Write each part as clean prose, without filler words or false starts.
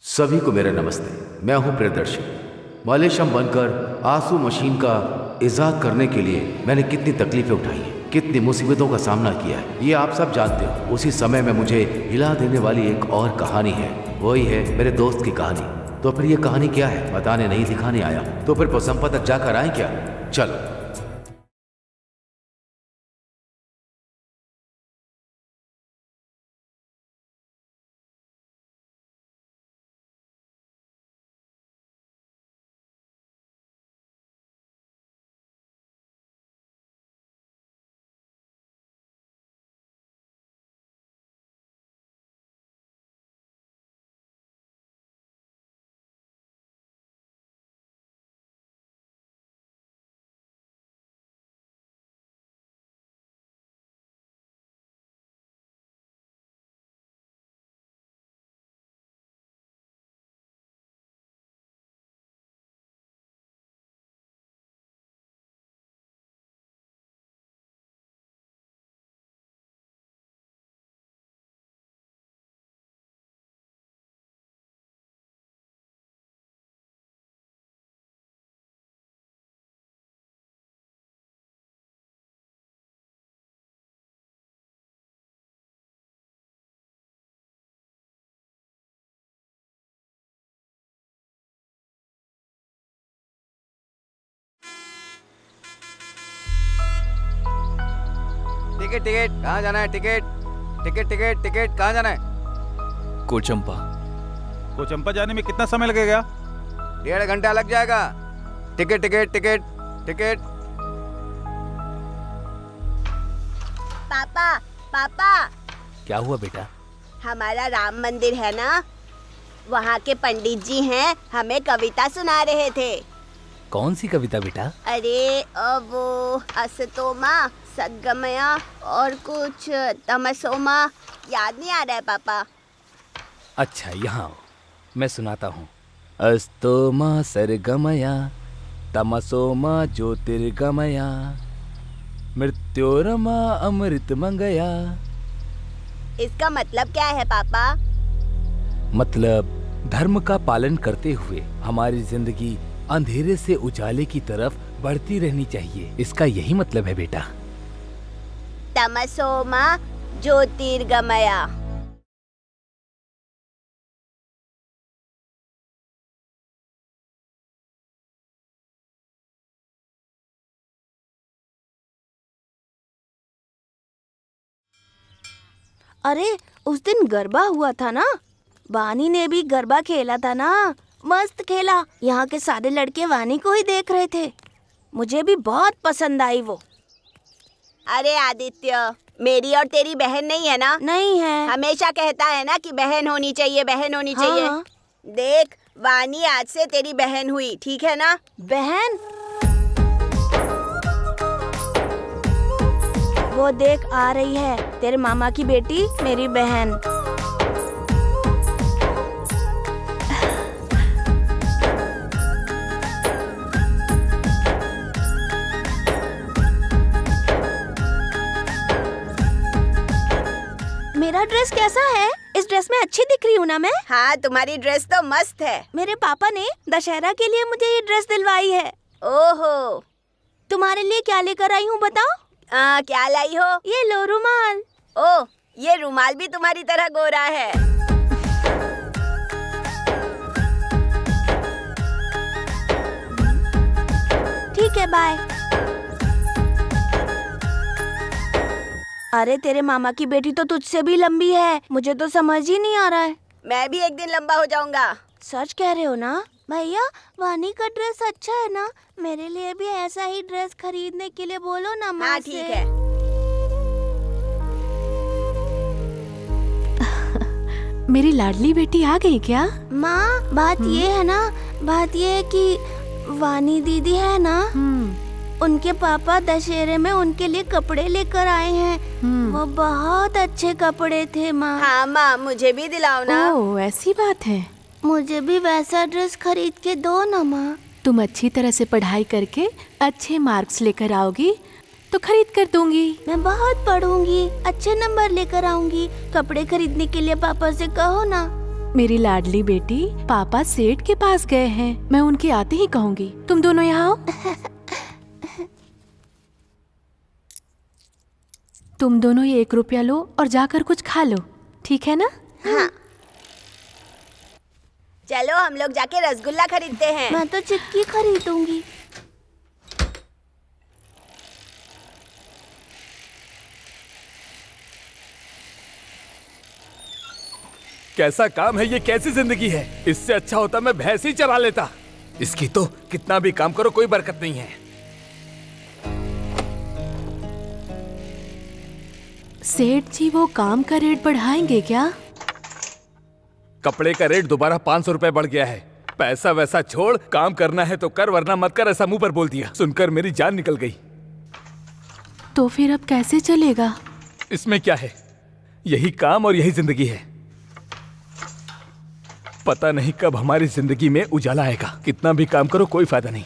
सभी को मेरा नमस्ते। मैं हूं प्रियदर्शी। मलेशियम बनकर आंसू मशीन का इजाद करने के लिए मैंने कितनी तकलीफें उठाई हैं, कितनी मुसीबतों का सामना किया है, ये आप सब जानते हो। उसी समय में मुझे हिला देने वाली एक और कहानी है, वही है मेरे दोस्त की कहानी। तो फिर ये कहानी क्या है, बताने नहीं दिखाने आया, तो फिर पोसंपा तक जाकर आए क्या? चलो। टिकट टिकट कहाँ जाना है? टिकट टिकट टिकट टिकट कहाँ जाना है? कोचंपा। कोचंपा जाने में कितना समय लगेगा? 1.5 घंटा लग जाएगा। Ticket ticket ticket ticket. पापा पापा, क्या हुआ बेटा? हमारा राम मंदिर है ना, वहाँ के पंडित जी हैं, हमें कविता सुना रहे थे। कौन सी कविता बेटा? अरे वो असतोमा सद्गमया और कुछ तमसोमा, याद नहीं आ रहा है पापा। अच्छा यहाँ आओ, मैं सुनाता हूँ। अस्तोमा सरगमया तमसोमा ज्योतिर्गमया मृत्योरमा अमृत मंगया। इसका मतलब क्या है पापा? मतलब धर्म का पालन करते हुए हमारी जिंदगी अंधेरे से उजाले की तरफ बढ़ती रहनी चाहिए, इसका यही मतलब है बेटा। तमसोमा ज्योतिर्गमया। अरे उस दिन गरबा हुआ था ना, वानी ने भी गरबा खेला था ना, मस्त खेला। यहाँ के सारे लड़के वानी को ही देख रहे थे, मुझे भी बहुत पसंद आई वो। अरे आदित्य, मेरी और तेरी बहन नहीं है ना? नहीं है। हमेशा कहता है ना कि बहन होनी चाहिए, बहन होनी चाहिए। देख, वानी आज से तेरी बहन हुई, ठीक है ना? बहन? वो देख आ रही है, तेरे मामा की बेटी, मेरी बहन। मेरा ड्रेस कैसा है? इस ड्रेस में अच्छी दिख रही हूँ ना मैं? हाँ, तुम्हारी ड्रेस तो मस्त है। मेरे पापा ने दशहरा के लिए मुझे ये ड्रेस दिलवाई है। ओहो, तुम्हारे लिए क्या लेकर आई हूँ बताओ? क्या लाई हो? ये लो रुमाल। ओह, ये रुमाल भी तुम्हारी तरह गोरा है। ठीक है, बाय। अरे तेरे मामा की बेटी तो तुझसे भी लंबी है, मुझे तो समझ ही नहीं आ रहा है। मैं भी एक दिन लंबा हो जाऊंगा। सच कह रहे हो ना? भैया, वानी का ड्रेस अच्छा है ना? मेरे लिए भी ऐसा ही ड्रेस खरीदने के लिए बोलो ना माँ से। हाँ, ठीक है। मेरी लाडली बेटी आ गई क्या? माँ, बात ये है ना, बात ये है कि वानी दीदी है ना, उनके पापा दशहरे में उनके लिए कपड़े लेकर आए हैं। वो बहुत अच्छे कपड़े थे माँ। हाँ माँ, मुझे भी दिलाओ ना। ओह, ऐसी बात है। मुझे भी वैसा ड्रेस खरीद के दो ना माँ। तुम अच्छी तरह से पढ़ाई करके अच्छे मार्क्स लेकर आओगी तो खरीद कर दूंगी। मैं बहुत पढ़ूंगी, अच्छे नंबर लेकर आऊंगी। कपड़े खरीदने के लिए पापा से कहो ना। मेरी लाडली बेटी, पापा सेठ के पास गए हैं। मैं उनके आते ही कहूँगी। तुम दोनों यहाँ आओ। तुम दोनों ये 1 रुपया लो और जाकर कुछ खा लो, ठीक है ना? हाँ। चलो हम लोग जाके रसगुल्ला खरीदते हैं। मैं तो चिक्की खरीदूंगी। कैसा काम है ये, कैसी जिंदगी है। इससे अच्छा होता मैं भैंस ही चरा लेता। इसकी तो कितना भी काम करो कोई बरकत नहीं है। सेठ जी वो काम का रेट बढ़ाएंगे क्या? कपड़े का रेट दोबारा 500 रुपए बढ़ गया है। पैसा वैसा छोड़, काम करना है तो कर, वरना मत कर, ऐसा मुंह पर बोल दिया। सुनकर मेरी जान निकल गई। तो फिर अब कैसे चलेगा? इसमें क्या है, यही काम और यही जिंदगी है। पता नहीं कब हमारी जिंदगी में उजाला आएगा। कितना भी काम करो कोई फायदा नहीं।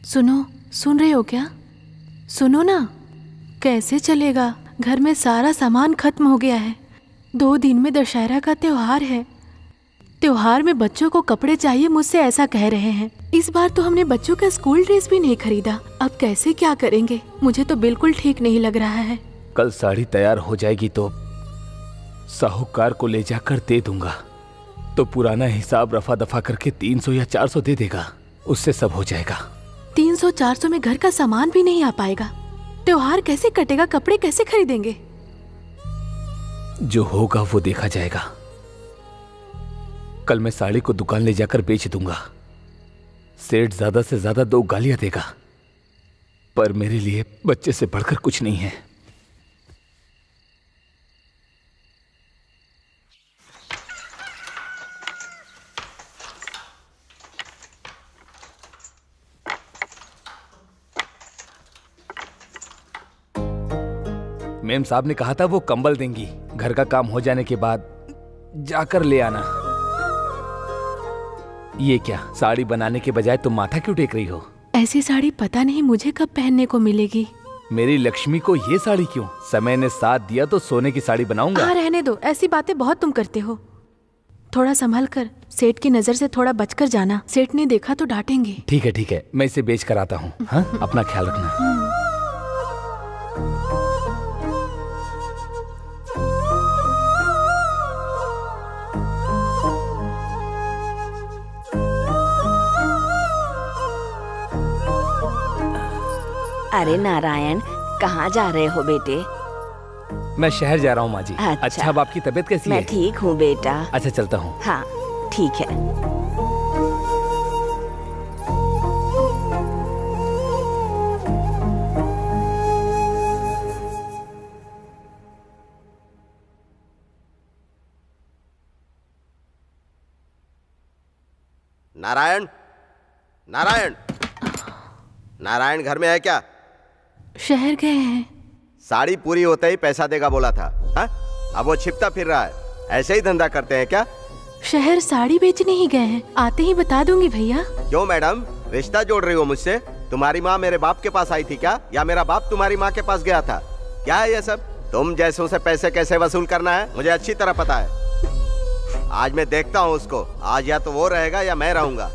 सुनो, सुन रहे हो क्या? सुनो ना, कैसे चलेगा? घर में सारा सामान खत्म हो गया है। 2 दिन में दशहरा का त्योहार है। त्योहार में बच्चों को कपड़े चाहिए, मुझसे ऐसा कह रहे हैं। इस बार तो हमने बच्चों का स्कूल ड्रेस भी नहीं खरीदा। अब कैसे क्या करेंगे? मुझे तो बिल्कुल ठीक नहीं लग रहा है। कल साड़ी तैयार हो जाएगी तो साहूकार को ले जाकर दे दूंगा, तो पुराना हिसाब रफा दफा करके 300 या 400 दे देगा, उससे सब हो जाएगा। 300-400 में घर का सामान भी नहीं आ पाएगा। त्योहार कैसे कटेगा? कपड़े कैसे खरीदेंगे? जो होगा वो देखा जाएगा। कल मैं साड़ी को दुकान ले जाकर बेच दूंगा। सेठ ज्यादा से ज्यादा 2 गालियां देगा, पर मेरे लिए बच्चे से बढ़कर कुछ नहीं है। मेम साहब ने कहा था वो कंबल देंगी। घर का काम हो जाने के बाद जाकर ले आना। ये क्या, साड़ी बनाने के बजाय तुम माथा क्यों टेक रही हो? ऐसी साड़ी पता नहीं मुझे कब पहनने को मिलेगी। मेरी लक्ष्मी को ये साड़ी क्यों? समय ने साथ दिया तो सोने की साड़ी बनाऊंगा। हाँ, रहने दो, ऐसी बातें बहुत तुम करते हो। थोड़ा संभल कर, सेठ की नजर से थोड़ा बचकर जाना। सेठ ने देखा तो डांटेंगे। ठीक है, मैं इसे बेच कर आता हूँ। हाँ, अपना ख्याल रखना। अरे नारायण, कहाँ जा रहे हो बेटे? मैं शहर जा रहा हूँ माँ जी। अच्छा, अब आपकी तबीयत कैसी है? मैं ठीक हूँ बेटा। अच्छा, चलता हूँ। हाँ, ठीक है। नारायण, नारायण, नारायण घर में है क्या? शहर गए हैं। साड़ी पूरी होते ही पैसा देगा बोला था। हा? अब वो छिपता फिर रहा है। ऐसे ही धंधा करते हैं क्या? शहर साड़ी बेचने ही गए हैं, आते ही बता दूंगी भैया। क्यों मैडम, रिश्ता जोड़ रही हो मुझसे? तुम्हारी माँ मेरे बाप के पास आई थी क्या, या मेरा बाप तुम्हारी माँ के पास गया था? क्या है ये सब? तुम जैसों से पैसे कैसे वसूल करना है मुझे अच्छी तरह पता है। आज मैं देखता हूँ उसको। आज या तो वो रहेगा या मैं रहूंगा।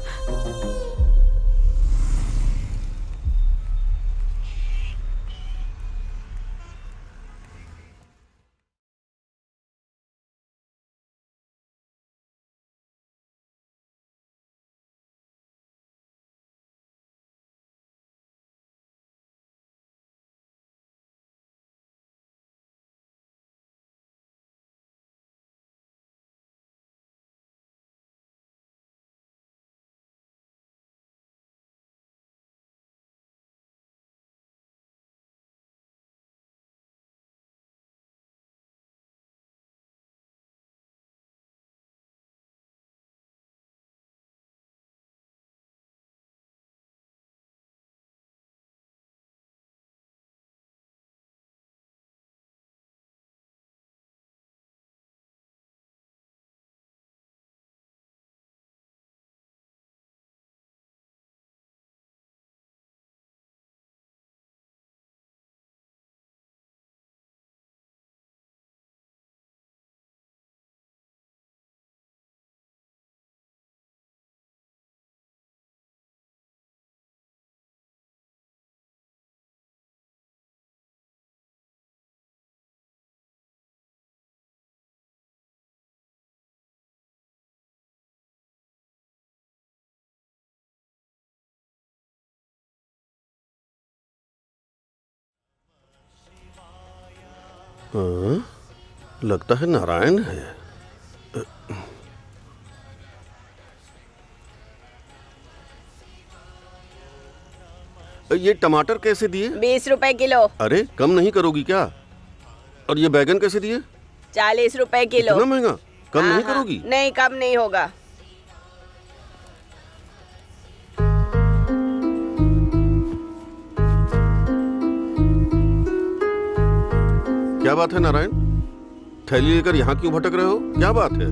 हाँ, लगता है नारायण है। ये टमाटर कैसे दिए? 20 रुपए किलो। अरे कम नहीं करोगी क्या? और ये बैगन कैसे दिए? 40 रुपए किलो। इतना महंगा? कम नहीं हाँ, करोगी? नहीं, कम नहीं होगा। क्या बात है नारायण, थैली लेकर यहाँ क्यों भटक रहे हो? क्या बात है?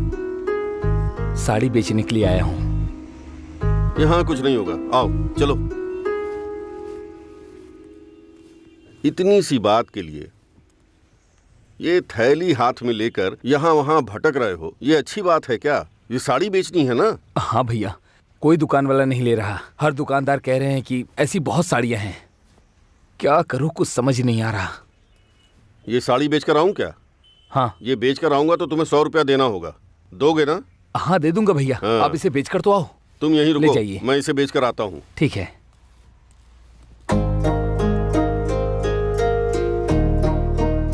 साड़ी बेचने के लिए आया हूँ। यहाँ कुछ नहीं होगा, आओ चलो। इतनी सी बात के लिए ये थैली हाथ में लेकर यहाँ वहाँ भटक रहे हो, ये अच्छी बात है क्या? ये साड़ी बेचनी है ना? हाँ भैया, कोई दुकान वाला नहीं ले रहा। हर दुकानदार कह रहे हैं कि ऐसी बहुत साड़ियाँ हैं। क्या करूँ, कुछ समझ नहीं आ रहा। ये साड़ी बेच कर आऊँ क्या? हाँ। ये बेच कर आऊंगा तो तुम्हें 100 रुपया देना होगा, दोगे ना? हाँ दे दूंगा भैया। हाँ। आप इसे बेच कर तो आओ। तुम यहीं ले रुको, जाइए। मैं इसे बेच कर आता हूँ। ठीक है।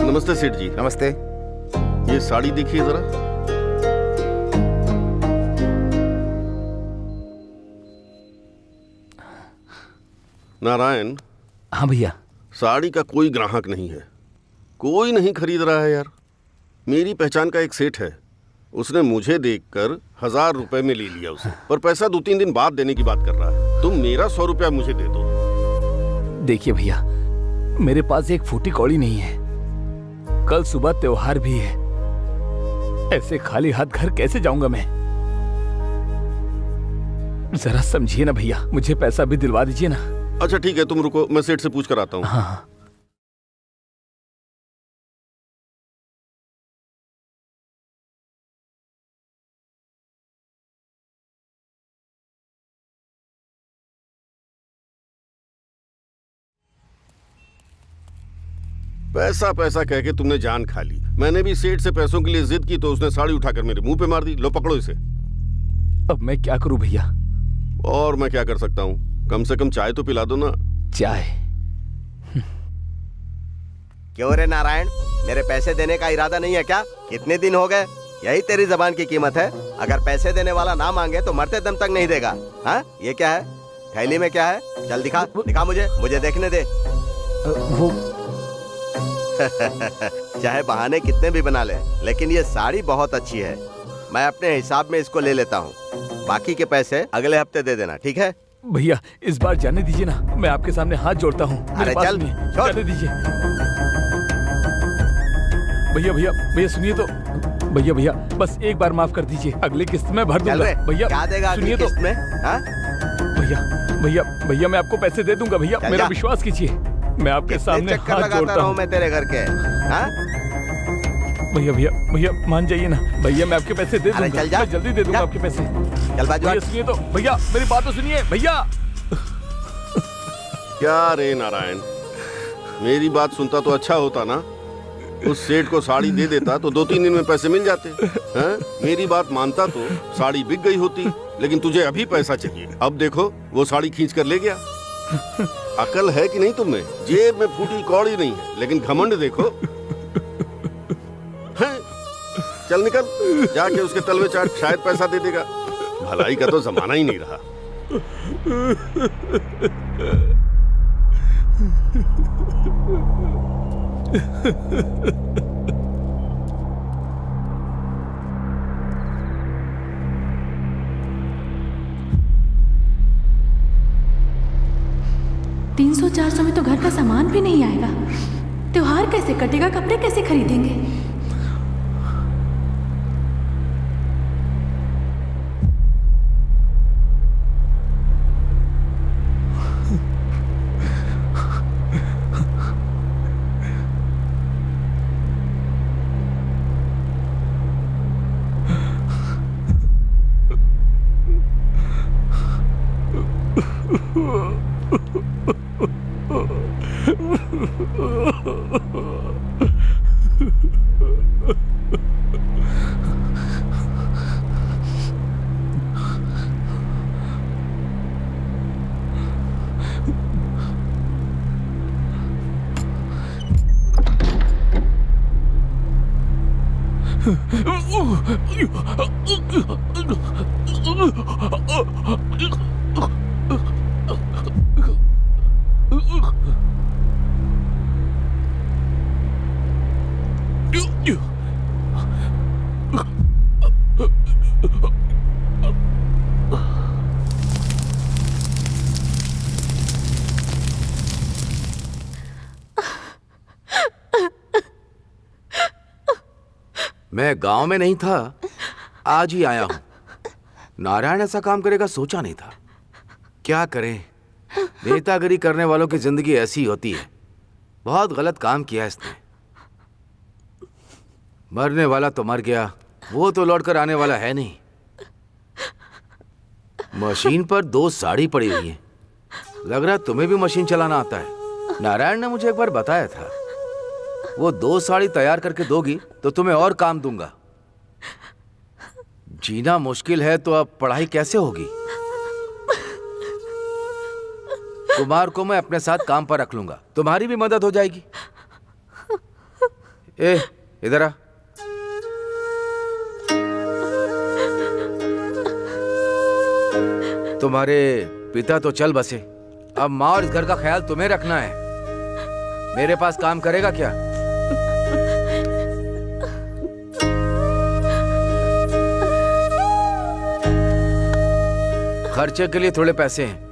नमस्ते सेठ जी। नमस्ते। ये साड़ी देखिए जरा। नारायण। हाँ भैया। साड़ी का कोई ग्राहक नहीं है, कोई नहीं खरीद रहा है यार। मेरी पहचान का एक सेठ है, उसने मुझे देखकर 1000 रुपए में ले लिया उसे, पर पैसा 2-3 दिन बाद देने की बात कर रहा है। तुम मेरा 100 रुपया मुझे दे दो। देखिए भैया, मेरे पास एक फूटी कौड़ी नहीं है। कल सुबह त्योहार भी है, ऐसे खाली हाथ घर कैसे जाऊंगा मैं? जरा समझिए ना भैया, मुझे पैसा भी दिलवा दीजिए ना। अच्छा ठीक है, तुम रुको, मैं सेठ से पूछ कर आता हूँ। हाँ। पैसा पैसा कह के तुमने जान खा ली। मैंने भी सेठ से पैसों के लिए जिद की तो उसने साड़ी उठाकर मेरे मुंह पे मार दी। लो पकड़ो इसे। अब मैं क्या करूं भैया? और मैं क्या कर सकता हूँ, कम से कम चाय तो पिला दो ना। चाय? क्यों रे नारायण, मेरे पैसे देने का इरादा नहीं है क्या? कितने दिन हो गए? यही तेरी जबान की कीमत है। अगर पैसे देने वाला ना मांगे तो मरते दम तक नहीं देगा। हाँ, ये क्या है? थैली में क्या है? चल दिखा, दिखा मुझे देखने दे। वो चाहे बहाने कितने भी बना ले, लेकिन ये साड़ी बहुत अच्छी है। मैं अपने हिसाब में इसको ले लेता हूँ, बाकी के पैसे अगले हफ्ते दे देना, ठीक है? भैया इस बार जाने दीजिए ना, मैं आपके सामने हाथ जोड़ता हूँ। अरे चल, जाने दीजिए भैया। भैया भैया सुनिए तो, भैया बस एक बार माफ कर दीजिए, अगली किस्त में भर दूंगा। भैया क्या देगा सुनिए अगली तो किस्त में? हाँ? भैया मैं आपको पैसे दे दूंगा भैया, मेरा विश्वास कीजिए। मैं आपके सामने चक्कर हाथ लगाता जोड़ता रहूं हूँ मैं तेरे घर के। हाँ? भैया मान जाइए ना भैया, मैं आपके पैसे दे अरे दूंगा। चल जा, मैं जल्दी दे दूंगा जा। आपके पैसे। चल बाजू भैया सुनिए तो, भैया मेरी बात तो सुनिए भैया। क्या रे नारायण, मेरी बात सुनता तो अच्छा होता ना। उस सेठ को साड़ी दे देता तो 2-3 दिन में पैसे मिल जाते हैं। मेरी बात मानता तो साड़ी बिक गई होती, लेकिन तुझे अभी पैसा चाहिए। अब देखो वो साड़ी खींच कर ले गया। अकल है कि नहीं तुम्हें? जेब में फूटी कौड़ी नहीं है, लेकिन घमंड देखो। हैं? चल निकल, जाके उसके तलवे चाट, शायद पैसा दे देगा। भलाई का तो जमाना ही नहीं रहा। 300-400 में तो घर का सामान भी नहीं आएगा। त्योहार कैसे कटेगा, कपड़े कैसे खरीदेंगे? मैं गांव में नहीं था, आज ही आया हूं। नारायण ऐसा काम करेगा सोचा नहीं था। क्या करें, नेतागिरी करने वालों की जिंदगी ऐसी होती है। बहुत गलत काम किया इसने। मरने वाला तो मर गया, वो तो लौटकर आने वाला है नहीं। मशीन पर 2 साड़ी पड़ी हुई है। लग रहा तुम्हें भी मशीन चलाना आता है। नारायण ने मुझे एक बार बताया था, वो 2 साड़ी तैयार करके दोगी तो तुम्हें और काम दूंगा। जीना मुश्किल है तो अब पढ़ाई कैसे होगी? कुमार को मैं अपने साथ काम पर रख लूंगा, तुम्हारी भी मदद हो जाएगी। ए, इधर आ। तुम्हारे पिता तो चल बसे, अब माँ और इस घर का ख्याल तुम्हें रखना है। मेरे पास काम करेगा क्या? खर्चे के लिए थोड़े पैसे हैं।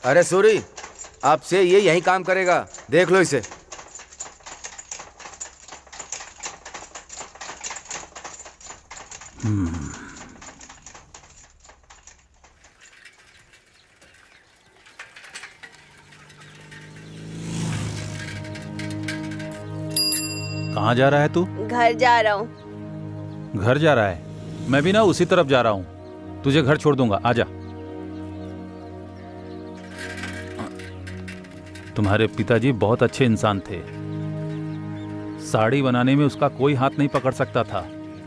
अरे सूरी, आपसे ये यही काम करेगा, देख लो इसे। कहाँ जा रहा है तू? घर जा रहा हूँ। घर जा रहा है? मैं भी ना उसी तरफ जा रहा हूँ। तुझे घर छोड़ दूंगा, आजा। तुम्हारे पिताजी बहुत अच्छे इंसान थे। साड़ी बनाने में उसका कोई हाथ नहीं पकड़ सकता था।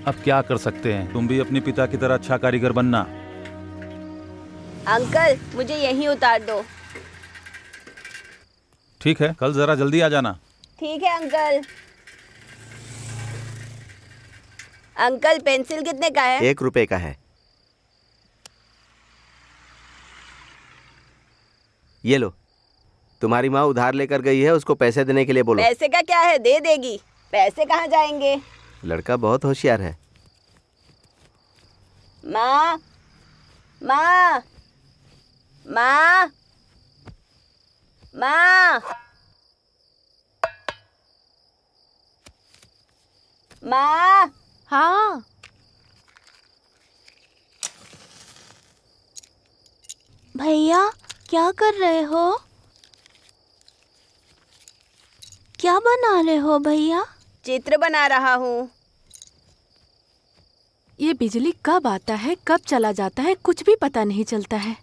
अब क्या कर सकते हैं, तुम भी अपने पिता की तरह अच्छा कारीगर बनना। अंकल, मुझे यहीं उतार दो। ठीक है, कल जरा जल्दी आ जाना। ठीक है अंकल। अंकल, पेंसिल कितने का है? 1 रुपए का है। ये लो, तुम्हारी माँ उधार लेकर गई है, उसको पैसे देने के लिए बोलो। पैसे का क्या है, दे देगी। पैसे कहाँ जाएंगे? लड़का बहुत होशियार है। माँ, माँ, माँ, माँ, माँ। हाँ, भैया क्या कर रहे हो? क्या बना रहे हो भैया? चित्र बना रहा हूँ। ये बिजली कब आता है कब चला जाता है कुछ भी पता नहीं चलता है।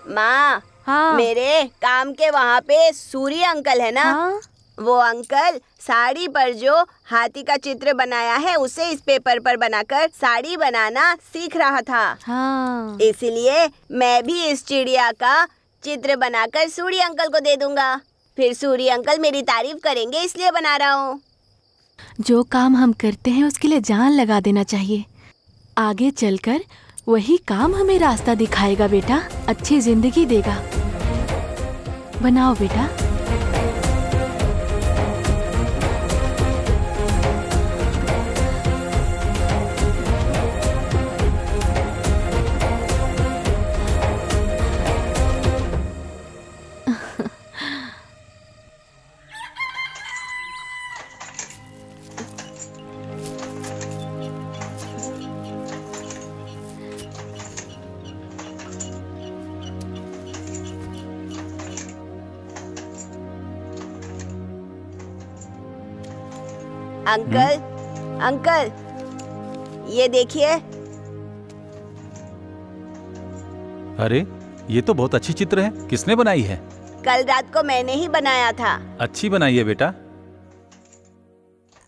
माँ, हाँ, मेरे काम के वहाँ पे सूर्य अंकल है ना? हाँ, वो अंकल साड़ी पर जो हाथी का चित्र बनाया है उसे इस पेपर पर बनाकर साड़ी बनाना सीख रहा था। हाँ। इसलिए मैं भी इस चिड़िया का चित्र बनाकर सूर्य अंकल को दे दूंगा। फिर सूरी अंकल मेरी तारीफ करेंगे इसलिए बना रहा हूँ। जो काम हम करते हैं उसके लिए जान लगा देना चाहिए। आगे चलकर वही काम हमें रास्ता दिखाएगा बेटा, अच्छी जिंदगी देगा। बनाओ बेटा। अंकल, अंकल, ये देखिए। अरे ये तो बहुत अच्छी चित्र है, किसने बनाई है? कल रात को मैंने ही बनाया था। अच्छी बनाई है बेटा।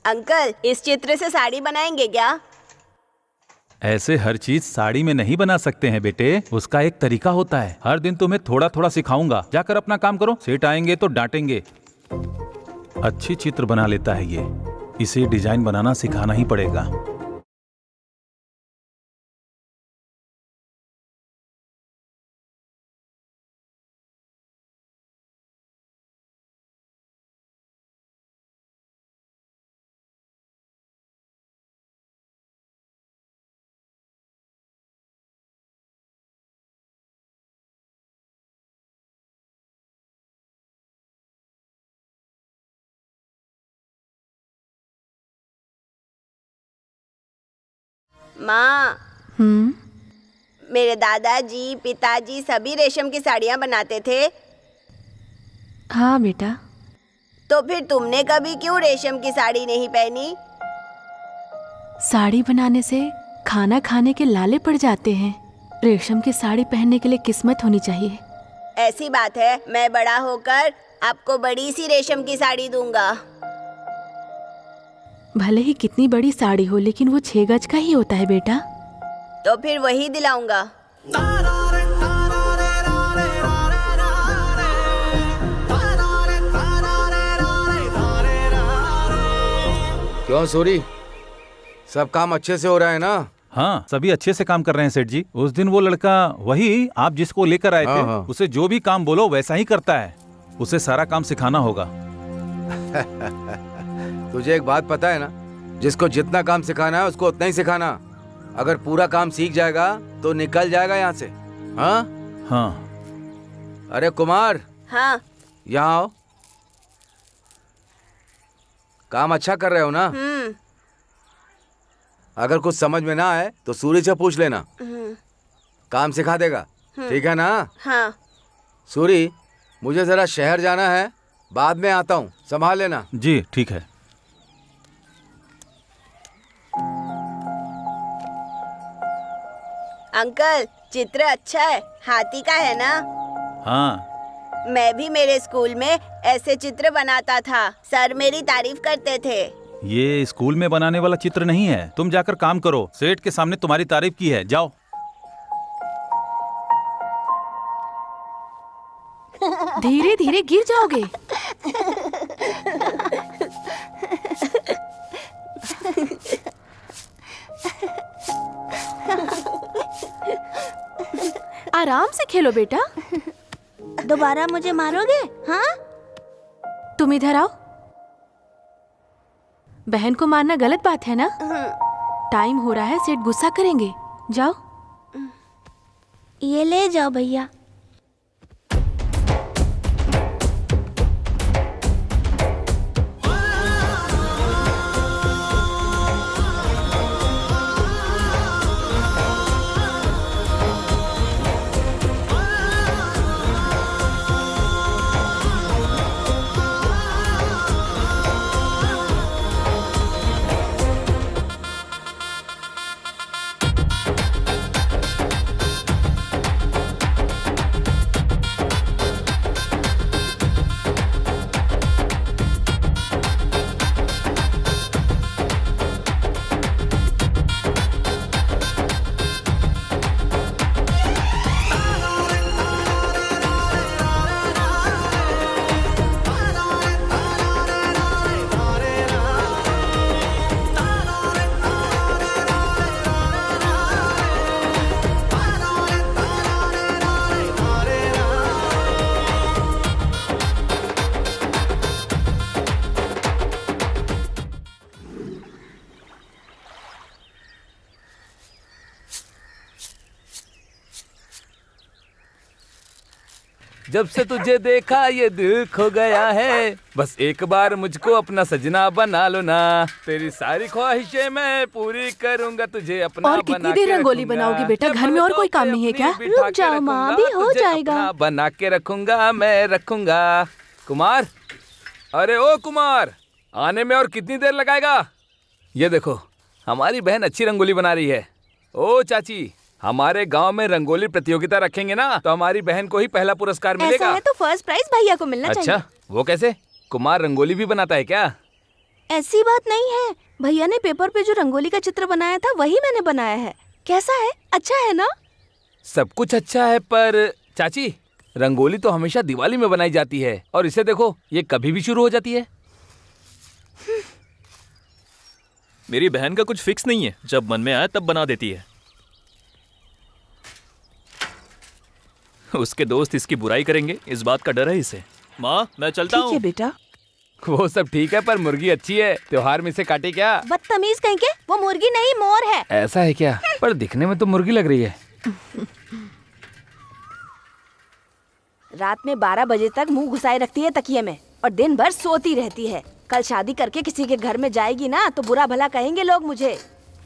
अंकल, इस चित्र से साड़ी बनाएंगे क्या? ऐसे हर चीज साड़ी में नहीं बना सकते हैं बेटे, उसका एक तरीका होता है। हर दिन तुम्हें थोड़ा थोड़ा सिखाऊंगा, जाकर अपना काम करो। सेठ आएंगे तो डांटेंगे। अच्छी चित्र बना लेता है ये, इसे डिजाइन बनाना सिखाना ही पड़ेगा। माँ, हम्म। मेरे दादाजी, पिताजी सभी रेशम की साड़ियाँ बनाते थे। हाँ बेटा। तो फिर तुमने कभी क्यों रेशम की साड़ी नहीं पहनी? साड़ी बनाने से खाना खाने के लाले पड़ जाते हैं। रेशम की साड़ी पहनने के लिए किस्मत होनी चाहिए। ऐसी बात है, मैं बड़ा होकर आपको बड़ी सी रेशम की साड़ी दूंगा। भले ही कितनी बड़ी साड़ी हो, लेकिन वो 6 गज का ही होता है बेटा। तो फिर वही दिलाऊंगा। क्यों सूरी, सब काम अच्छे से हो रहा है ना? हाँ, सभी अच्छे से काम कर रहे हैं सेठ जी। उस दिन वो लड़का, वही आप जिसको लेकर आए थे, हाँ। उसे जो भी काम बोलो वैसा ही करता है। उसे सारा काम सिखाना होगा। तुझे एक बात पता है ना, जिसको जितना काम सिखाना है उसको उतना ही सिखाना। अगर पूरा काम सीख जाएगा तो निकल जाएगा यहाँ से। हाँ हाँ। अरे कुमार, हाँ। यहाँ आओ। काम अच्छा कर रहे हो ना? अगर कुछ समझ में ना आए तो सूरी से पूछ लेना, काम सिखा देगा। ठीक है ना? हाँ। सूरी, मुझे जरा शहर जाना है, बाद में आता हूँ, संभाल लेना। जी ठीक है। अंकल, चित्र अच्छा है, हाथी का है ना? हाँ। मैं भी मेरे स्कूल में ऐसे चित्र बनाता था, सर मेरी तारीफ करते थे। ये स्कूल में बनाने वाला चित्र नहीं है, तुम जाकर काम करो। सेठ के सामने तुम्हारी तारीफ की है, जाओ। धीरे धीरे गिर जाओगे। आराम से खेलो बेटा। दोबारा मुझे मारोगे? हाँ? तुम इधर आओ। बहन को मारना गलत बात है ना? टाइम हो रहा है, सेठ गुस्सा करेंगे। जाओ। ये ले जाओ भैया। जब से तुझे देखा ये दिल खो गया है, बस एक बार मुझको अपना सजना बना लो ना, तेरी सारी ख्वाहिशें मैं पूरी करूंगा, तुझे अपना और कितनी बना देर के रंगोली रखूंगा। बनाओगे बेटा? जब घर में और तो कोई काम नहीं है क्या? अपनी बिठा रुक जाओ के माँ, रखूंगा, अभी हो तुझे जाएगा। अपना बना के रखूंगा, मैं रखूंगा। कुमार, अरे ओ कुमार, आने में और कितनी देर लगाएगा? ये देखो, हमारी बहन अच्छी रंगोली बना रही है। ओ चाची, हमारे गांव में रंगोली प्रतियोगिता रखेंगे ना, तो हमारी बहन को ही पहला पुरस्कार ऐसा मिलेगा। है तो फर्स्ट प्राइज भैया को मिलना चाहिए। अच्छा, वो कैसे? कुमार रंगोली भी बनाता है क्या? ऐसी बात नहीं है, भैया ने पेपर पे जो रंगोली का चित्र बनाया था वही मैंने बनाया है। कैसा है? अच्छा है ना? सब कुछ अच्छा है, पर चाची, रंगोली तो हमेशा दिवाली में बनाई जाती है, और इसे देखो, ये कभी भी शुरू हो जाती है। मेरी बहन का कुछ फिक्स नहीं है, जब मन में आए तब बना देती है। उसके दोस्त इसकी बुराई करेंगे, इस बात का डर है इसे। माँ, मैं चलता ठीक है हूँ। बेटा। वो सब ठीक है, पर मुर्गी अच्छी है, त्योहार में इसे काटे क्या? बदतमीज कहीं के, वो मुर्गी नहीं मोर है। ऐसा है क्या? पर दिखने में तो मुर्गी लग रही है। रात में 12 बजे तक मुंह घुसाए रखती है तकिए में और दिन भर सोती रहती है। कल शादी करके किसी के घर में जाएगी ना तो बुरा भला कहेंगे लोग मुझे।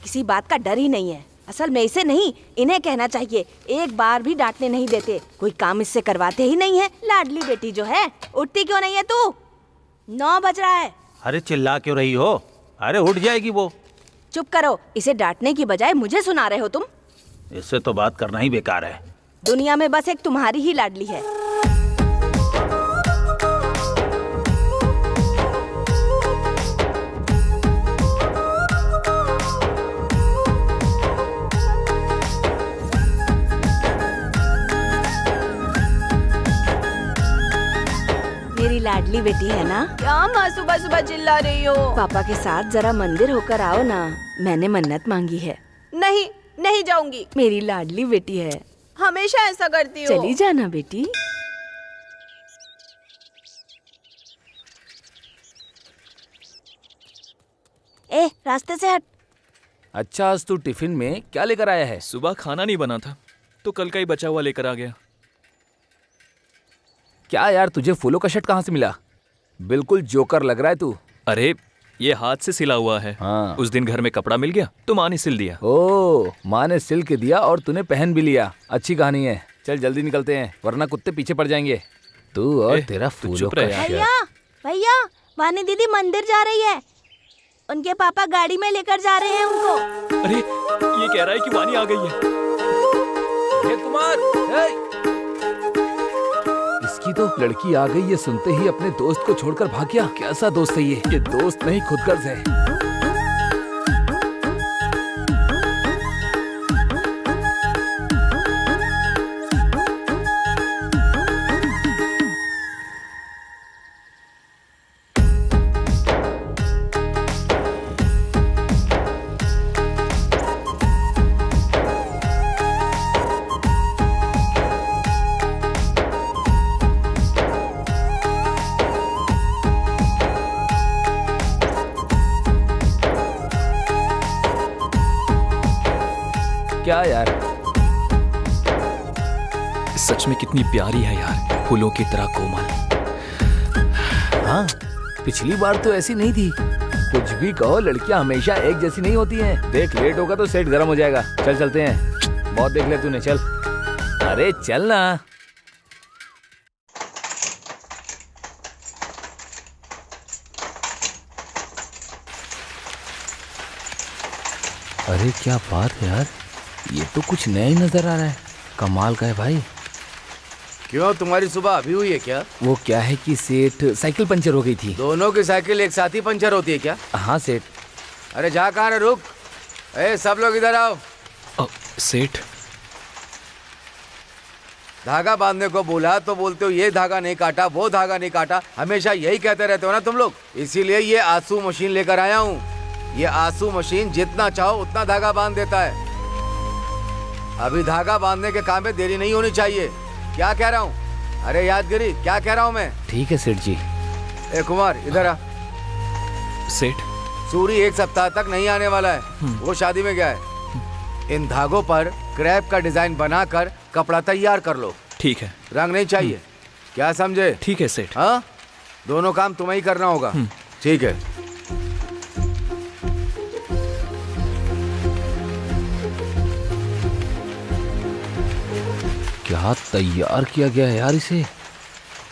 किसी बात का डर ही नहीं है। असल में इसे नहीं, इन्हें कहना चाहिए। एक बार भी डांटने नहीं देते, कोई काम इससे करवाते ही नहीं है। लाडली बेटी जो है, उठती क्यों नहीं है तू? 9 बज रहा है। अरे चिल्ला क्यों रही हो? अरे उठ जाएगी वो। चुप करो, इसे डांटने की बजाय मुझे सुना रहे हो तुम। इससे तो बात करना ही बेकार है। दुनिया में बस एक तुम्हारी ही लाडली है। मेरी लाडली बेटी है ना? क्या माँ सुबह सुबह चिल्ला रही हो? पापा के साथ जरा मंदिर होकर आओ ना, मैंने मन्नत मांगी है। नहीं, नहीं जाऊंगी। मेरी लाडली बेटी है, हमेशा ऐसा करती हो। चली जाना बेटी। ए, रास्ते से हट। अच्छा, आज तू टिफिन में क्या लेकर आया है? सुबह खाना नहीं बना था, तो कल का ही बचा हुआ लेकर आ गया। क्या यार, तुझे फूलों का शर्ट कहाँ से मिला? बिल्कुल जोकर लग रहा है तू। अरे, ये हाथ से सिला हुआ है। हाँ। उस दिन घर में कपड़ा मिल गया तो माँ ने सिल दिया। ओ, माँ ने सिल के दिया और तूने पहन भी लिया। अच्छी कहानी है। चल जल्दी निकलते हैं, वरना कुत्ते पीछे पड़ जाएंगे। तू और तेरा तू फूलों चुप का रह। शर्ट। भैया, भैया, वानी दीदी मंदिर जा रही है। उनके पापा गाड़ी में लेकर जा रहे हैं उनको। अरे, ये कह रहा है कि वानी आ गई है। हे कुमार, हे! इसकी तो लड़की आ गई, ये सुनते ही अपने दोस्त को छोड़कर भाग गया। कैसा दोस्त है ये दोस्त नहीं, खुदगर्ज है। क्या यार, सच में कितनी प्यारी है यार, फूलों की तरह कोमल। हाँ, पिछली बार तो ऐसी नहीं थी। कुछ भी कहो, लड़कियां हमेशा एक जैसी नहीं होती हैं। देख, लेट होगा तो सेट गर्म हो जाएगा। चल चलते हैं, बहुत देख लिया तूने, चल। अरे चल ना। अरे क्या बात है यार, ये तो कुछ नया ही नजर आ रहा है। कमाल का है भाई। क्यों, तुम्हारी सुबह अभी हुई है क्या? वो क्या है कि सेठ, साइकिल पंचर हो गई थी। दोनों की साइकिल एक साथ ही पंचर होती है क्या? हाँ सेठ। अरे जा कहाँ रे, रुक। ए, सब लोग इधर आओ। सेठ, धागा बांधने को बोला तो बोलते हो ये धागा नहीं काटा, वो धागा नहीं काटा। हमेशा यही कहते रहते हो ना तुम लोग। इसीलिए ये आंसू मशीन लेकर आया हूँ। ये आंसू मशीन जितना चाहो उतना धागा बांध देता है। अभी धागा बांधने के काम में देरी नहीं होनी चाहिए। क्या कह रहा हूँ? अरे यादगिरी, क्या कह रहा हूँ मैं? ठीक है सेठ जी। ए कुमार, इधर आ। सेठ, सूरी 1 सप्ताह तक नहीं आने वाला है, वो शादी में गया है। इन धागों पर क्रैप का डिजाइन बनाकर कपड़ा तैयार कर लो। ठीक है। रंग नहीं चाहिए। क्या समझे? ठीक है सेठ। हाँ, दोनों काम तुम्हें ही करना होगा। ठीक है। क्या तैयार किया गया है यार इसे।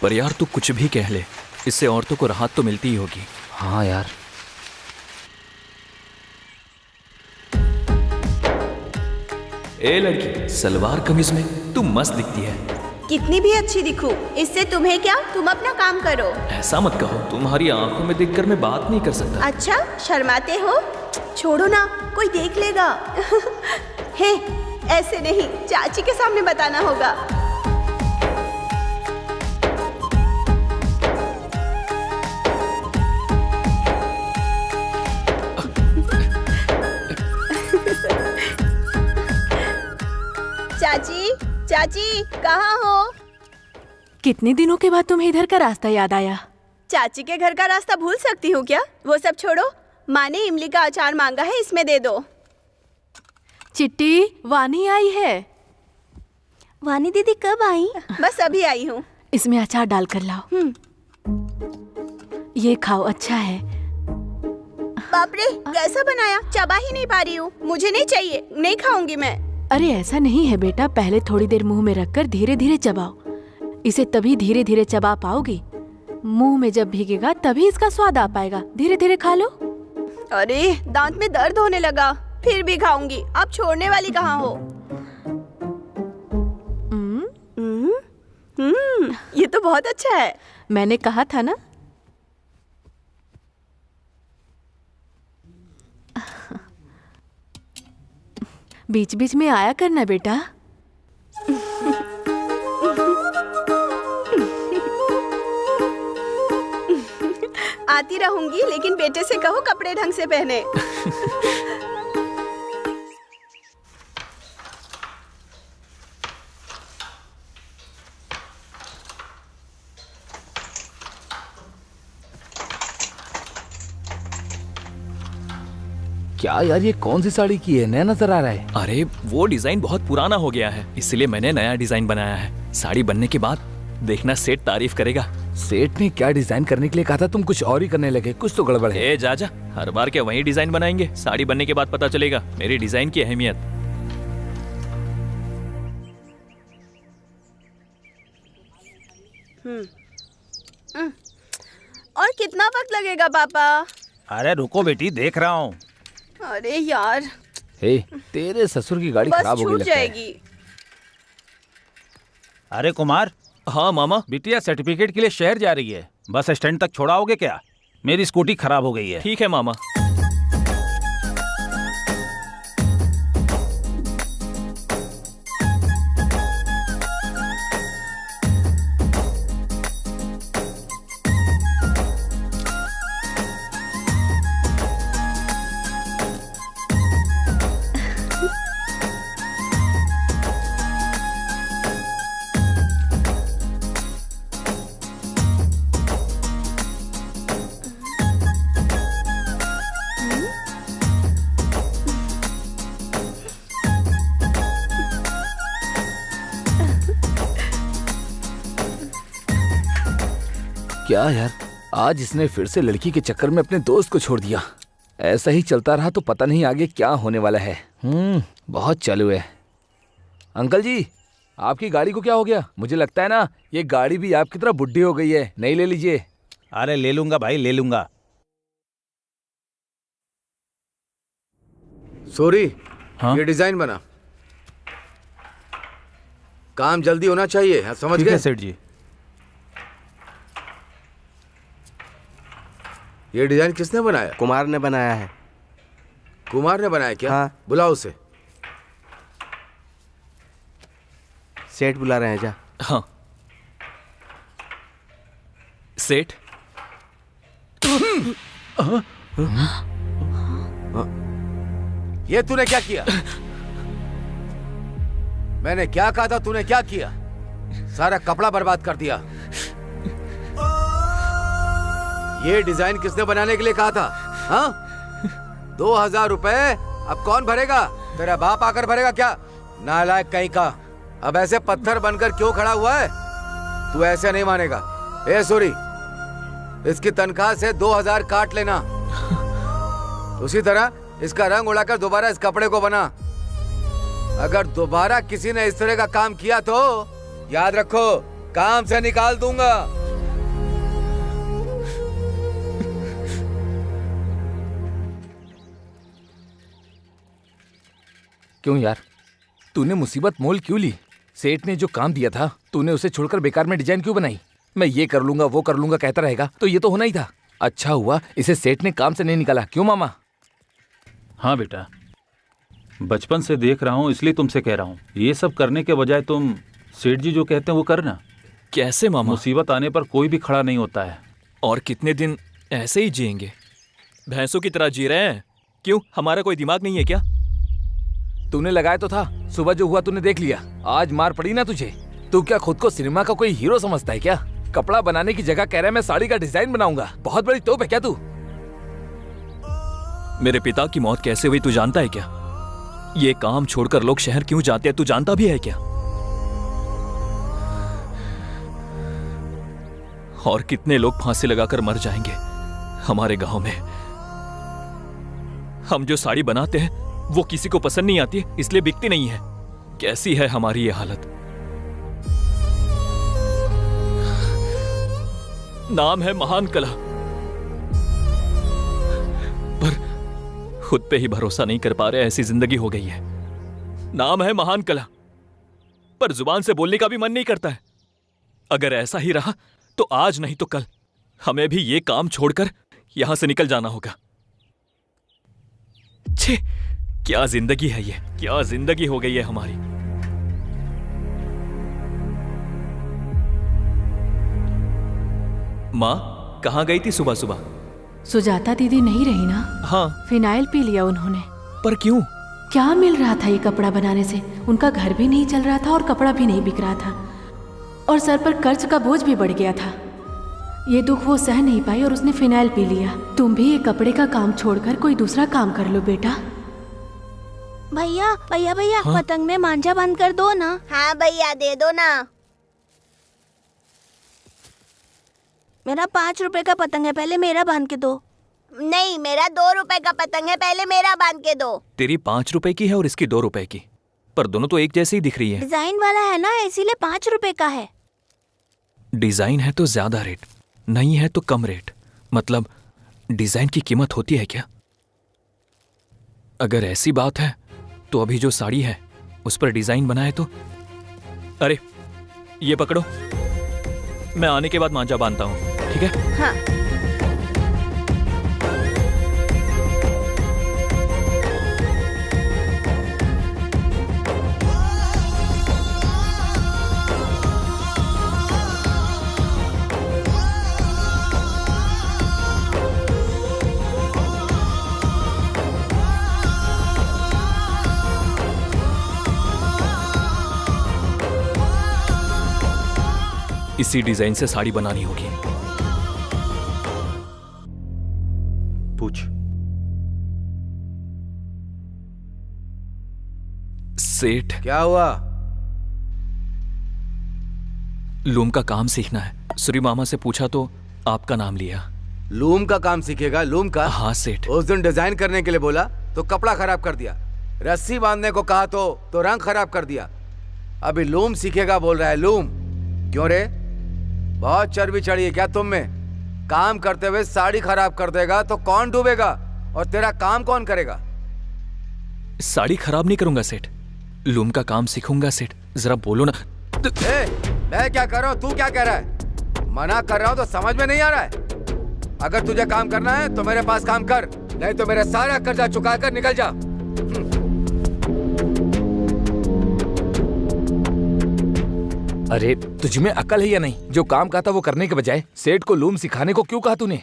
पर यार तू कुछ भी कह ले, इससे औरतों को राहत तो मिलती ही होगी। हाँ यार। ए लड़की, सलवार कमीज में तू मस्त दिखती है। कितनी भी अच्छी दिखूं, इससे तुम्हें क्या? तुम अपना काम करो। ऐसा मत कहो, तुम्हारी आंखों में देखकर मैं बात नहीं कर सकता। अच्छा, शर्माते हो? छोड़ो ना, कोई देख लेगा। हे, ऐसे नहीं, चाची के सामने बताना होगा। चाची, चाची, कहाँ हो? कितने दिनों के बाद तुम्हें इधर का रास्ता याद आया? चाची के घर का रास्ता भूल सकती हूँ क्या? वो सब छोड़ो, माँ ने इमली का अचार मांगा है, इसमें दे दो। चिट्टी, वानी आई है। वानी दीदी कब आई? बस अभी आई हूँ। इसमें अचार डाल कर लाओ। ये खाओ, अच्छा है। बाप रे, कैसा बनाया? चबा ही नहीं पा रही हूँ। मुझे नहीं चाहिए, नहीं खाऊंगी मैं। अरे ऐसा नहीं है बेटा, पहले थोड़ी देर मुंह में रखकर धीरे धीरे चबाओ। इसे तभी धीरे धीरे चबा पाओगी। मुंह में जब भीगेगा तभी इसका स्वाद आ पाएगा। धीरे धीरे खा लो। अरे दांत में दर्द होने लगा, फिर भी खाऊंगी। आप छोड़ने वाली कहाँ हो? ये तो बहुत अच्छा है। मैंने कहा था ना। बीच बीच में आया करना बेटा। आती रहूंगी, लेकिन बेटे से कहो कपड़े ढंग से पहने। क्या यार, ये कौन सी साड़ी की है? नया नजर आ रहा है। अरे वो डिजाइन बहुत पुराना हो गया है, इसलिए मैंने नया डिजाइन बनाया है। साड़ी बनने के बाद देखना सेठ तारीफ करेगा। सेठ ने क्या डिजाइन करने के लिए कहा था, तुम कुछ और ही करने लगे। कुछ तो गड़बड़ है। ए जा जा, हर बार क्या वही डिजाइन बनाएंगे? साड़ी बनने के बाद पता चलेगा मेरी डिजाइन की अहमियत। और कितना वक्त लगेगा पापा? अरे रुको बेटी, देख रहा हूँ। अरे यार, हे, तेरे ससुर की गाड़ी खराब हो गई लगता है। जाएगी। अरे कुमार। हाँ मामा। बिटिया सर्टिफिकेट के लिए शहर जा रही है, बस स्टैंड तक छोड़ाओगे क्या? मेरी स्कूटी खराब हो गई है। ठीक है मामा। क्या यार, आज इसने फिर से लड़की के चक्कर में अपने दोस्त को छोड़ दिया। ऐसा ही चलता रहा तो पता नहीं आगे क्या होने वाला है। बहुत चालू है। अंकल जी, आपकी गाड़ी को क्या हो गया? मुझे लगता है ना ये गाड़ी भी आपकी तरह बुढ़ी हो गई है। नहीं ले लीजिए। अरे ले लूंगा भाई, ले लूंगा। सॉरी। हाँ? ये डिजाइन बना, काम जल्दी होना चाहिए। हाँ, समझ गए सेठ जी। ये डिजाइन किसने बनाया? कुमार ने बनाया है। कुमार ने बनाया क्या? हाँ। बुलाओ उसे। सेठ बुला रहे हैं, जा। हाँ सेठ। ये तूने क्या किया? मैंने क्या कहा था, तूने क्या किया? सारा कपड़ा बर्बाद कर दिया। ये डिजाइन किसने बनाने के लिए कहा था? हाँ? 2000 रुपए अब कौन भरेगा? तेरा बाप आकर भरेगा क्या? नालायक कहीं का। अब ऐसे पत्थर बनकर क्यों खड़ा हुआ है? तू ऐसे नहीं मानेगा। ए सूरी, इसकी तनख्वाह से 2000 काट लेना। उसी तरह इसका रंग उड़ाकर दोबारा इस कपड़े को बना। अगर दोबारा किसी ने इस तरह का काम किया तो याद रखो, काम से निकाल दूंगा। क्यों यार, तूने मुसीबत मोल क्यों ली? सेठ ने जो काम दिया था तूने उसे छोड़कर बेकार में डिजाइन क्यों बनाई? मैं ये कर लूंगा वो कर लूंगा कहता रहेगा तो ये तो होना ही था। अच्छा हुआ इसे सेठ ने काम से नहीं निकाला। क्यों मामा? हाँ बेटा, बचपन से देख रहा हूँ इसलिए तुमसे कह रहा हूँ, ये सब करने के बजाय तुम सेठ जी जो कहते हैं वो करना। कैसे मामा? मुसीबत आने पर कोई भी खड़ा नहीं होता है। और कितने दिन ऐसे ही जिएंगे? भैंसों की तरह जी रहे हैं। क्यों, हमारा कोई दिमाग नहीं है क्या? तूने लगाया तो था, सुबह जो हुआ तूने देख लिया। आज मार पड़ी ना तुझे। तू क्या खुद को सिनेमा का कोई हीरो समझता है क्या? कपड़ा बनाने की जगह कह रहा है मैं साड़ी का डिजाइन बनाऊंगा। बहुत बड़ी तोप है क्या तू? मेरे पिता की मौत कैसे हुई तू जानता है क्या? ये काम छोड़कर लोग शहर क्यों जाते हैं तू जानता भी है क्या? और कितने लोग फांसी लगाकर मर जाएंगे हमारे गांव में। हम जो साड़ी बनाते हैं वो किसी को पसंद नहीं आती इसलिए बिकती नहीं है। कैसी है हमारी ये हालत। नाम है महान कला, पर खुद पे ही भरोसा नहीं कर पा रहे, ऐसी जिंदगी हो गई है। नाम है महान कला, पर जुबान से बोलने का भी मन नहीं करता है। अगर ऐसा ही रहा तो आज नहीं तो कल हमें भी ये काम छोड़कर यहां से निकल जाना होगा। छे, क्या जिंदगी है ये, क्या जिंदगी हो गई है हमारी। माँ कहाँ गई थी सुबह सुबह? सुजाता दीदी नहीं रही ना? हाँ। फिनाइल पी लिया उन्होंने। पर क्यों? क्या मिल रहा था ये कपड़ा बनाने से? उनका घर भी नहीं चल रहा था और कपड़ा भी नहीं बिक रहा था, और सर पर कर्ज का बोझ भी बढ़ गया था। ये दुख वो सह नहीं पाई और उसने फिनाइल पी लिया। तुम भी ये कपड़े का काम छोड़कर कोई दूसरा काम कर लो बेटा। भैया भैया भैया, पतंग में मांझा बंद कर दो ना। हाँ भैया दे दो ना। मेरा 5 रुपए का पतंग है, पहले मेरा बांध के दो। नहीं, मेरा 2 रुपए का पतंग है, पहले मेरा बांध के दो। तेरी 5 रुपए की है और इसकी 2 रुपए की, पर दोनों तो एक जैसी ही दिख रही है। डिजाइन वाला है ना, इसीलिए 5 रुपए का है। डिजाइन है तो ज्यादा रेट, नहीं है तो कम रेट। मतलब डिजाइन की कीमत होती है क्या? अगर ऐसी बात है तो अभी जो साड़ी है उस पर डिजाइन बना है तो। अरे ये पकड़ो, मैं आने के बाद मांझा बांधता हूँ, ठीक है? हाँ। इसी डिजाइन से साड़ी बनानी होगी। पूछ। सेठ, क्या हुआ? लूम का काम सीखना है। सूरी मामा से पूछा तो आपका नाम लिया। लूम का काम सीखेगा? लूम का? हाँ सेठ। उस दिन डिजाइन करने के लिए बोला तो कपड़ा खराब कर दिया, रस्सी बांधने को कहा तो रंग खराब कर दिया। अभी लूम सीखेगा बोल रहा है। लूम क्यों रे? बहुत चर्बी चढ़ी है क्या तुम में? काम करते हुए साड़ी खराब कर देगा तो कौन डूबेगा और तेरा काम कौन करेगा? साड़ी खराब नहीं करूंगा सेठ, लूम का काम सीखूंगा सेठ। जरा बोलो ना। मैं क्या कर रहा हूँ, तू क्या कह रहा है? मना कर रहा हूँ तो समझ में नहीं आ रहा है। अगर तुझे काम करना है तो मेरे पास काम कर, नहीं तो मेरा सारा कर्जा चुका कर निकल जा। अरे तुझ में अकल है या नहीं? जो काम कहा था वो करने के बजाय सेठ को लूम सिखाने को क्यों कहा तूने?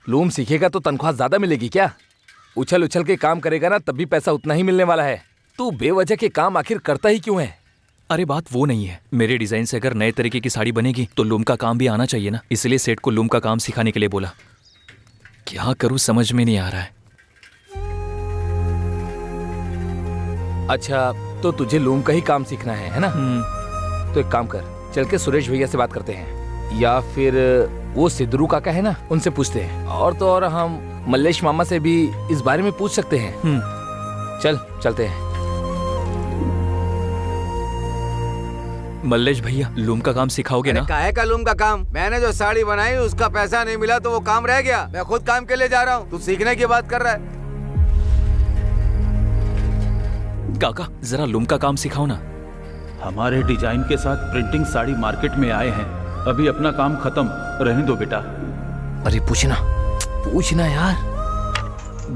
लूम सीखेगा तो तनख्वाह ज्यादा मिलेगी क्या? उछल उछल के काम करेगा ना तब भी पैसा उतना ही मिलने वाला है। तू बेवजह के काम आखिर करता ही क्यों है? अरे बात वो नहीं है, मेरे डिजाइन से अगर नए तरीके की साड़ी बनेगी तो लूम का काम भी आना चाहिए ना, इसलिए सेठ को लूम का काम सिखाने के लिए बोला। क्या करूं समझ में नहीं आ रहा है। अच्छा तो तुझे लूम का ही काम सीखना है ना? तो एक काम कर, चल के सुरेश भैया से बात करते हैं, या फिर वो सिद्धरू काका है ना, उनसे पूछते हैं। और तो और हम मल्लेश मामा से भी इस बारे में पूछ सकते हैं। चल चलते हैं। मल्लेश भैया, लूम का काम सिखाओगे ना? काहे का लूम का काम? मैंने जो साड़ी बनाई उसका पैसा नहीं मिला तो वो काम रह गया। मैं खुद काम के लिए जा रहा हूँ, तू सीखने की बात कर रहा है। काका, जरा लूम का काम सिखाओ ना। हमारे डिजाइन के साथ प्रिंटिंग साड़ी मार्केट में आए हैं। अभी अपना काम खत्म, रहने दो बेटा। अरे पूछना यार।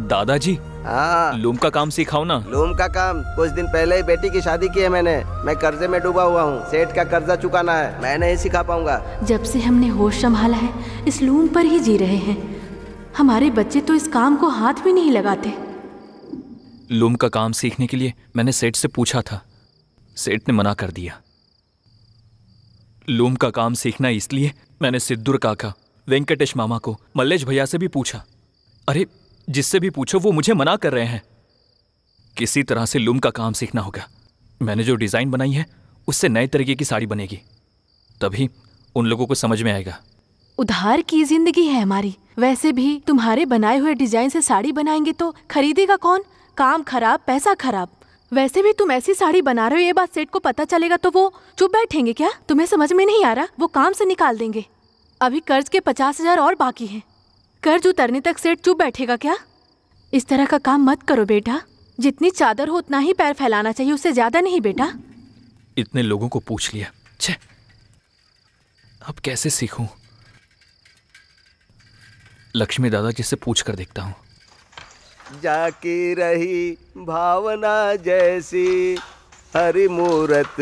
दादाजी, हाँ, लूम का काम सिखाओ ना। लूम का काम? कुछ दिन पहले ही बेटी की शादी की है मैंने। मैं कर्जे में डूबा हुआ हूँ, सेठ का कर्जा चुकाना है। मैं नहीं सिखा पाऊंगा। जब से हमने होश संभाला है इस लूम पर ही जी रहे हैं। हमारे बच्चे तो इस काम को हाथ भी नहीं लगाते। लूम का काम सीखने के लिए मैंने सेठ से पूछा था, सेठ ने मना कर दिया। लूम का काम सीखना इसलिए मैंने सिद्धूर काका, वेंकटेश मामा को, मल्लेश भैया से भी पूछा। अरे जिससे भी पूछो वो मुझे मना कर रहे हैं। किसी तरह से लूम का काम सीखना होगा। मैंने जो डिजाइन बनाई है उससे नए तरीके की साड़ी बनेगी, तभी उन लोगों को समझ में आएगा। उधार की जिंदगी है हमारी। वैसे भी तुम्हारे बनाए हुए डिजाइन से साड़ी बनाएंगे तो खरीदेगा कौन? काम खराब, पैसा खराब। वैसे भी तुम ऐसी साड़ी बना रहे हो, ये बात सेठ को पता चलेगा तो वो चुप बैठेंगे क्या? तुम्हें समझ में नहीं आ रहा? वो काम से निकाल देंगे। अभी कर्ज के 50,000 और बाकी हैं। कर्ज उतरने तक सेठ चुप बैठेगा क्या? इस तरह का काम मत करो बेटा। जितनी चादर हो उतना ही पैर फैलाना चाहिए, उससे ज्यादा नहीं बेटा। इतने लोगों को पूछ लिया, छे, अब कैसे सीखूं? लक्ष्मी दादाजी से पूछ कर देखता हूं। जाकी रही भावना जैसी, हरि मूरत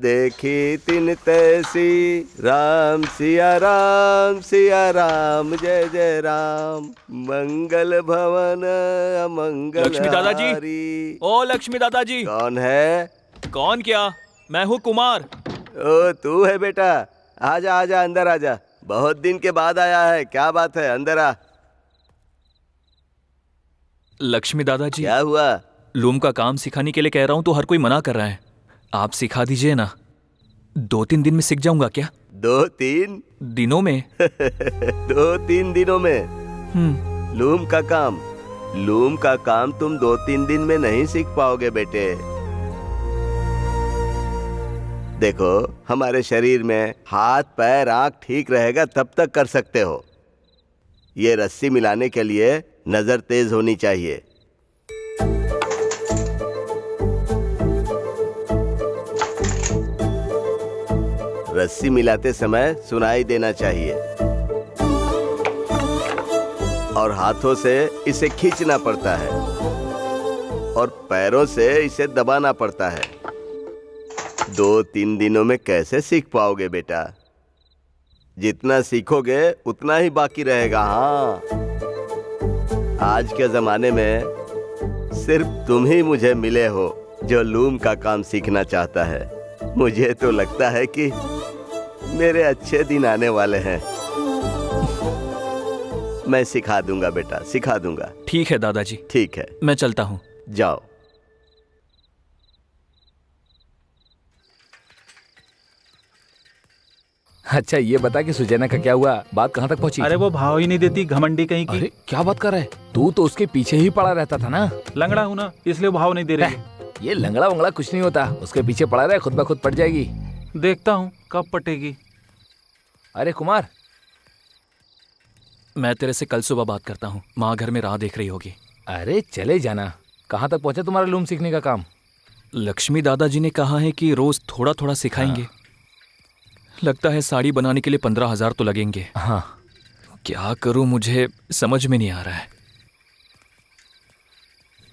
देखी तिन तैसी। राम सिया राम जय जय राम। मंगल भवन अमंगल लक्ष्मी दादाजी, हारी। ओ लक्ष्मी दादाजी। कौन है? कौन क्या? मैं हूँ कुमार। ओ तू है बेटा, आजा आजा अंदर आजा। बहुत दिन के बाद आया है, क्या बात है? अंदर आ। लक्ष्मी दादाजी, क्या हुआ? लूम का काम सिखाने के लिए कह रहा हूं तो हर कोई मना कर रहा है। आप सिखा दीजिए ना। 2-3 दिन में सीख जाऊंगा क्या? 2-3 दिनों में? 2-3 दिनों में? लूम का काम? लूम का काम तुम 2-3 दिन में नहीं सीख पाओगे बेटे। देखो, हमारे शरीर में हाथ पैर आंख ठीक रहेगा तब तक कर सकते हो। ये रस्सी मिलाने के लिए नजर तेज होनी चाहिए। रस्सी मिलाते समय सुनाई देना चाहिए और हाथों से इसे खींचना पड़ता है और पैरों से इसे दबाना पड़ता है। 2-3 दिनों में कैसे सीख पाओगे बेटा? जितना सीखोगे उतना ही बाकी रहेगा। हाँ, आज के जमाने में सिर्फ तुम ही मुझे मिले हो जो लूम का काम सीखना चाहता है। मुझे तो लगता है कि मेरे अच्छे दिन आने वाले हैं। मैं सिखा दूंगा बेटा, सिखा दूंगा। ठीक है दादाजी। ठीक है, मैं चलता हूँ। जाओ। अच्छा ये बता कि सुजैना का क्या हुआ? बात कहाँ तक पहुँची? अरे वो भाव ही नहीं देती, घमंडी कहीं की। अरे क्या बात कर रहा है? तू तो उसके पीछे ही पड़ा रहता था ना। लंगड़ा हूँ ना, इसलिए भाव नहीं दे रही है। ये लंगड़ा वंगड़ा कुछ नहीं होता, उसके पीछे पड़ा रहे, खुद ब खुद पट जाएगी। देखता हूँ कब पटेगी। अरे कुमार, मैं तेरे से कल सुबह बात करता हूँ। माँ घर में राह देख रही होगी। अरे चले जाना। कहाँ तक पहुँचा तुम्हारा लूम सीखने का काम? लक्ष्मी दादाजी ने कहा है कि रोज थोड़ा थोड़ा सिखाएंगे। लगता है साड़ी बनाने के लिए 15,000 तो लगेंगे। हाँ, क्या करूं, मुझे समझ में नहीं आ रहा है।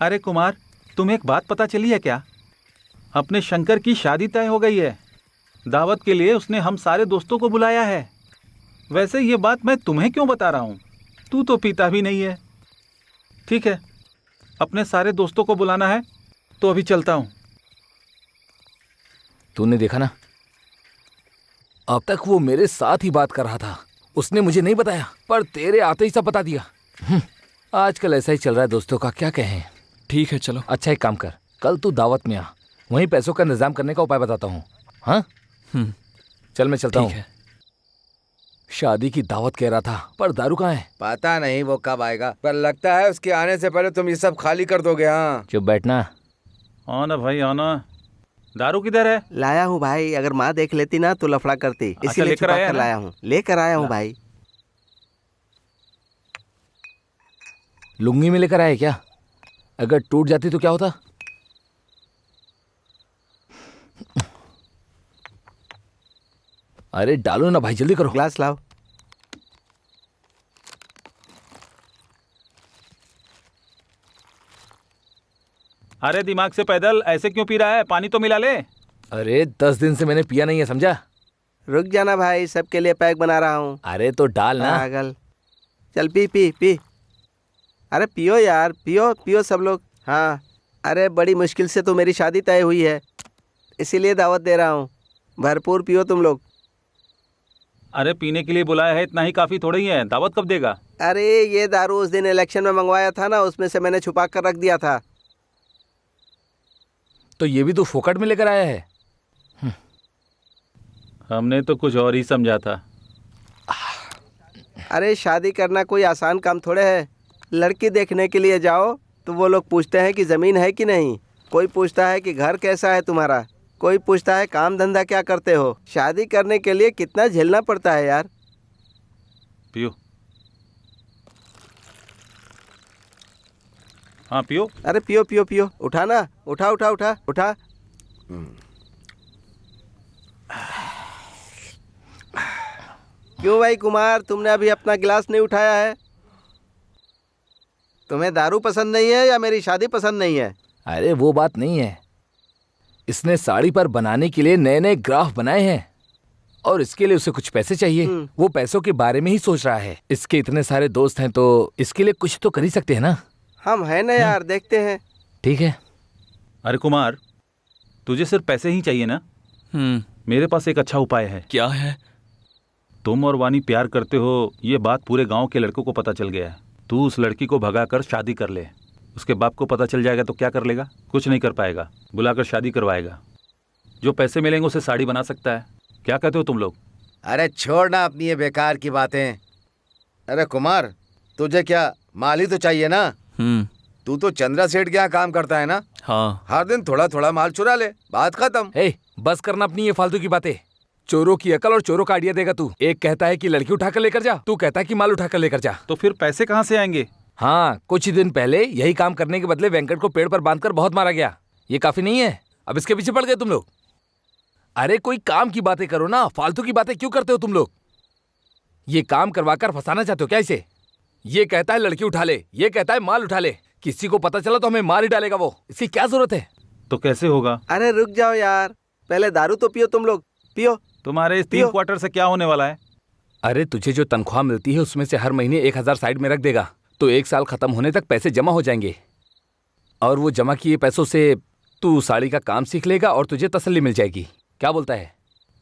अरे कुमार, तुम्हें एक बात पता चली है क्या? अपने शंकर की शादी तय हो गई है। दावत के लिए उसने हम सारे दोस्तों को बुलाया है। वैसे ये बात मैं तुम्हें क्यों बता रहा हूँ? तू तो पीता भी नहीं है। ठीक है, अपने सारे दोस्तों को बुलाना है तो अभी चलता हूँ। तूने देखा ना, अब तक वो मेरे साथ ही बात कर रहा था। उसने मुझे नहीं बताया, पर तेरे आते ही सब बता दिया। आजकल ऐसा ही चल रहा है दोस्तों का, क्या कहें। ठीक है चलो। अच्छा एक काम कर, कल तू दावत में आ, वहीं पैसों का इंतजाम करने का उपाय बताता हूँ। हाँ? चल मैं चलता ठीक हूँ। है। शादी की दावत कह रहा था, पर दारू कहाँ है? पता नहीं वो कब आएगा, पर लगता है उसके आने से पहले तुम ये सब खाली कर दोगे। हाँ चुप बैठना। आओ ना भाई, आओ ना। दारू किधर है? लाया हूँ भाई, अगर माँ देख लेती ना तो लफड़ा करती, इसीलिए लेकर छुपा आया कर ना? लाया हूँ। लेकर आया हूँ भाई। लुंगी में लेकर आए क्या? अगर टूट जाती तो क्या होता? अरे डालो ना भाई, जल्दी करो। ग्लास लाओ। अरे दिमाग से पैदल ऐसे क्यों पी रहा है? पानी तो मिला ले। अरे 10 दिन से मैंने पिया नहीं है, समझा? रुक जाना भाई, सबके लिए पैक बना रहा हूँ। अरे तो डाल ना। पागल। चल पी पी पी। अरे पियो यार, पियो पियो सब लोग। हाँ, अरे बड़ी मुश्किल से तो मेरी शादी तय हुई है, इसीलिए दावत दे रहा हूँ। भरपूर पियो तुम लोग। अरे पीने के लिए बुलाया है, इतना ही काफी थोड़ा ही है। दावत कब देगा? अरे ये दारू उस दिन इलेक्शन में मंगवाया था ना, उसमें से मैंने छुपा कर रख दिया था। तो ये भी तू फोकट में लेकर आया है? हमने तो कुछ और ही समझा था। अरे शादी करना कोई आसान काम थोड़े है। लड़की देखने के लिए जाओ तो वो लोग पूछते हैं कि ज़मीन है कि नहीं, कोई पूछता है कि घर कैसा है तुम्हारा, कोई पूछता है काम धंधा क्या करते हो। शादी करने के लिए कितना झेलना पड़ता है यार। पियो। हाँ पियो। अरे पियो पियो पियो। उठा ना, उठा उठा उठा उठा। क्यों भाई कुमार, तुमने अभी अपना गिलास नहीं उठाया है? तुम्हें दारू पसंद नहीं है या मेरी शादी पसंद नहीं है? अरे वो बात नहीं है, इसने साड़ी पर बनाने के लिए नए नए ग्राफ बनाए हैं और इसके लिए उसे कुछ पैसे चाहिए। वो पैसों के बारे में ही सोच रहा है। इसके इतने सारे दोस्त हैं तो इसके लिए कुछ तो कर ही सकते हैं ना। हम हैं ना यार, देखते हैं। ठीक है। अरे कुमार, तुझे सिर्फ पैसे ही चाहिए ना? मेरे पास एक अच्छा उपाय है। क्या है? तुम और वानी प्यार करते हो, ये बात पूरे गांव के लड़कों को पता चल गया है। तू उस लड़की को भगाकर शादी कर ले। उसके बाप को पता चल जाएगा तो क्या कर लेगा? कुछ नहीं कर पाएगा, बुलाकर शादी करवाएगा। जो पैसे मिलेंगे उसे साड़ी बना सकता है। क्या कहते हो तुम लोग? अरे छोड़ना अपनी ये बेकार की बातें। अरे कुमार, तुझे क्या माल ही तो चाहिए ना? तू तो चंद्रा सेठ के यहाँ काम करता है ना? हाँ। हर दिन थोड़ा थोड़ा माल चुरा ले, बात खत्म। हे, बस करना अपनी ये फालतू की बातें। चोरों की अकल और चोरों का आइडिया देगा तू। एक कहता है कि लड़की उठाकर लेकर जा, तू कहता है कि माल उठाकर लेकर जा। तो फिर पैसे कहाँ से आएंगे? हाँ, कुछ ही दिन पहले यही काम करने के बदले वेंकट को पेड़ पर बांधकर बहुत मारा गया। ये काफी नहीं है? अब इसके पीछे पड़ गए तुम लोग। अरे कोई काम की बातें करो ना, फालतू की बातें क्यों करते हो तुम लोग? ये काम करवाकर फंसाना चाहते हो क्या इसे? ये कहता है लड़की उठा ले, ये कहता है माल उठा ले। किसी को पता चला तो हमें मार ही डालेगा वो। इसकी क्या जरूरत है? तो कैसे होगा? अरे रुक जाओ यार, पहले दारू तो पियो तुम लोग, पियो। तुम्हारे इस 3 क्वार्टर से क्या होने वाला है? अरे तुझे जो तनख्वाह मिलती है उसमें से हर महीने 1000 साइड में रख देगा तो 1 साल खत्म होने तक पैसे जमा हो जाएंगे। और वो जमा किए पैसों से तू साड़ी का काम सीख लेगा और तुझे तसल्ली मिल जाएगी। क्या बोलता है?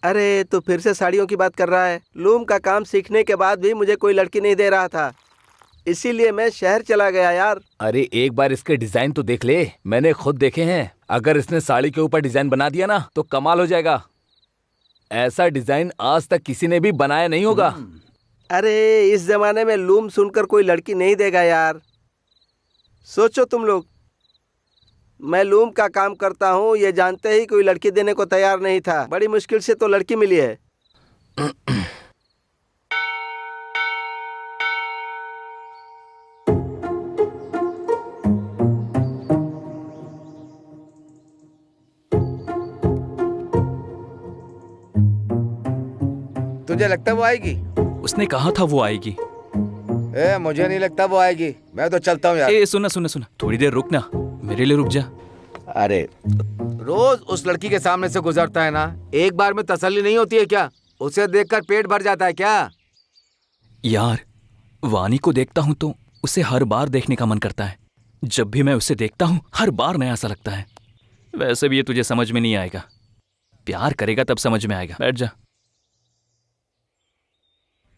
अरे तो फिर से साड़ियों की बात कर रहा है। लूम का काम सीखने के बाद भी मुझे कोई लड़की नहीं दे रहा था, इसीलिए मैं शहर चला गया यार। अरे एक बार इसके डिजाइन तो देख ले, मैंने खुद देखे हैं। अगर इसने साड़ी के ऊपर डिजाइन बना दिया ना तो कमाल हो जाएगा। ऐसा डिजाइन आज तक किसी ने भी बनाया नहीं होगा। अरे इस जमाने में लूम सुनकर कोई लड़की नहीं देगा यार। सोचो तुम लोग, मैं लूम का काम करता हूँ, ये जानते ही कोई लड़की देने को तैयार नहीं था। बड़ी मुश्किल से तो लड़की मिली है। तुझे लगता है वो आएगी? उसने कहा था वो आएगी। ए, मुझे नहीं लगता वो आएगी। मैं तो चलता हूँ यार। ए सुना सुना सुना, थोड़ी देर रुक ना, मेरे लिए रुक जा। अरे रोज उस लड़की के सामने से गुजरता है ना, एक बार में तसल्ली नहीं होती है क्या? उसे देखकर पेट भर जाता है क्या? यार वानी को देखता हूं तो उसे हर बार देखने का मन करता है। जब भी मैं उसे देखता हूं हर बार नया सा लगता है। वैसे भी ये तुझे समझ में नहीं आएगा, प्यार करेगा तब समझ में आएगा। बैठ जा।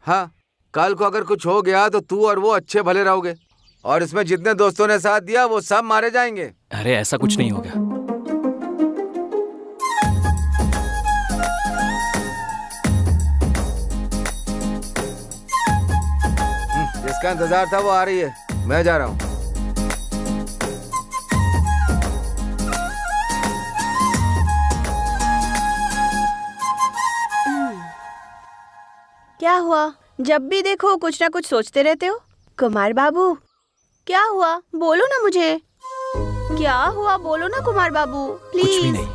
हाँ, कल को अगर कुछ हो गया तो तू और वो अच्छे भले रहोगे और इसमें जितने दोस्तों ने साथ दिया वो सब मारे जाएंगे। अरे ऐसा कुछ नहीं होगा। जिसका इंतजार था वो आ रही है, मैं जा रहा हूँ। क्या हुआ? जब भी देखो कुछ ना कुछ सोचते रहते हो। कुमार बाबू, क्या हुआ? बोलो ना मुझे। क्या हुआ? बोलो ना कुमार बाबू, प्लीज। कुछ भी नहीं,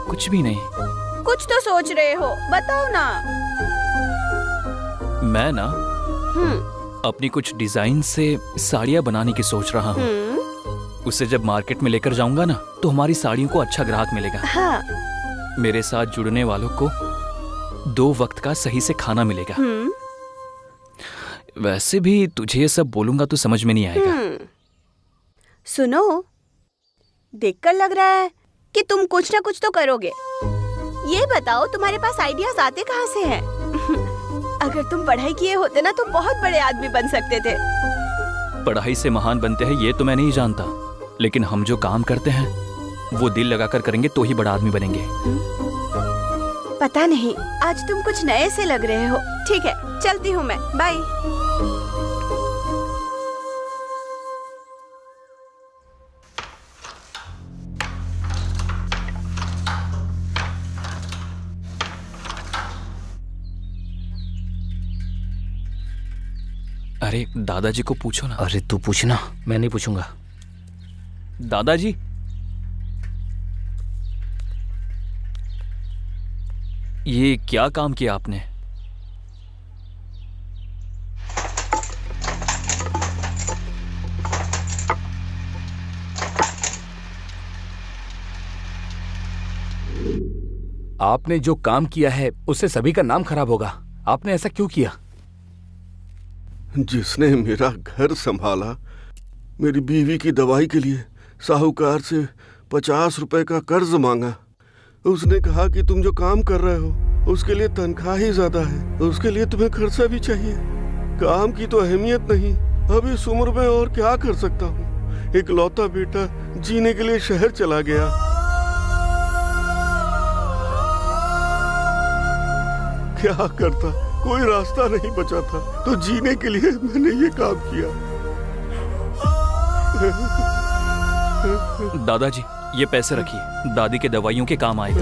कुछ भी नहीं। कुछ तो सोच रहे हो, बताओ ना। मैं ना अपनी कुछ डिजाइन से साड़ियाँ बनाने की सोच रहा हूँ। उसे जब मार्केट में लेकर जाऊंगा ना तो हमारी साड़ियों को अच्छा ग्राहक मिलेगा। हाँ। मेरे साथ जुड़ने वालों को 2 वक्त का सही से खाना मिलेगा। वैसे भी तुझे ये सब बोलूंगा तो समझ में नहीं आएगा। सुनो, देखकर लग रहा है कि तुम कुछ ना कुछ तो करोगे। ये बताओ तुम्हारे पास आइडियाज आते कहाँ से हैं? अगर तुम पढ़ाई किए होते ना तो बहुत बड़े आदमी बन सकते थे। पढ़ाई से महान बनते हैं ये तो मैं नहीं जानता, लेकिन हम जो काम करते हैं वो दिल लगाकर करेंगे तो ही बड़ा आदमी बनेंगे। पता नहीं, आज तुम कुछ नए से लग रहे हो। ठीक है, चलती हूँ मैं, बाय। अरे दादाजी को पूछो ना। अरे तू पूछना, मैं नहीं पूछूंगा। दादाजी, ये क्या काम किया आपने? आपने जो काम किया है उससे सभी का नाम खराब होगा। आपने ऐसा क्यों किया? जिसने मेरा घर संभाला, मेरी बीवी की दवाई के लिए साहूकार से 50 रुपए का कर्ज मांगा, उसने कहा कि तुम जो काम कर रहे हो उसके लिए तनख्वाह ही ज्यादा है, उसके लिए तुम्हें खर्चा भी चाहिए। काम की तो अहमियत नहीं। अब इस उम्र में और क्या कर सकता हूँ? एक लौता बेटा जीने के लिए शहर चला गया। क्या करता? कोई रास्ता नहीं बचा था, तो जीने के लिए मैंने ये काम किया। दादाजी, ये पैसे रखिए, दादी के दवाइयों के काम आएगा।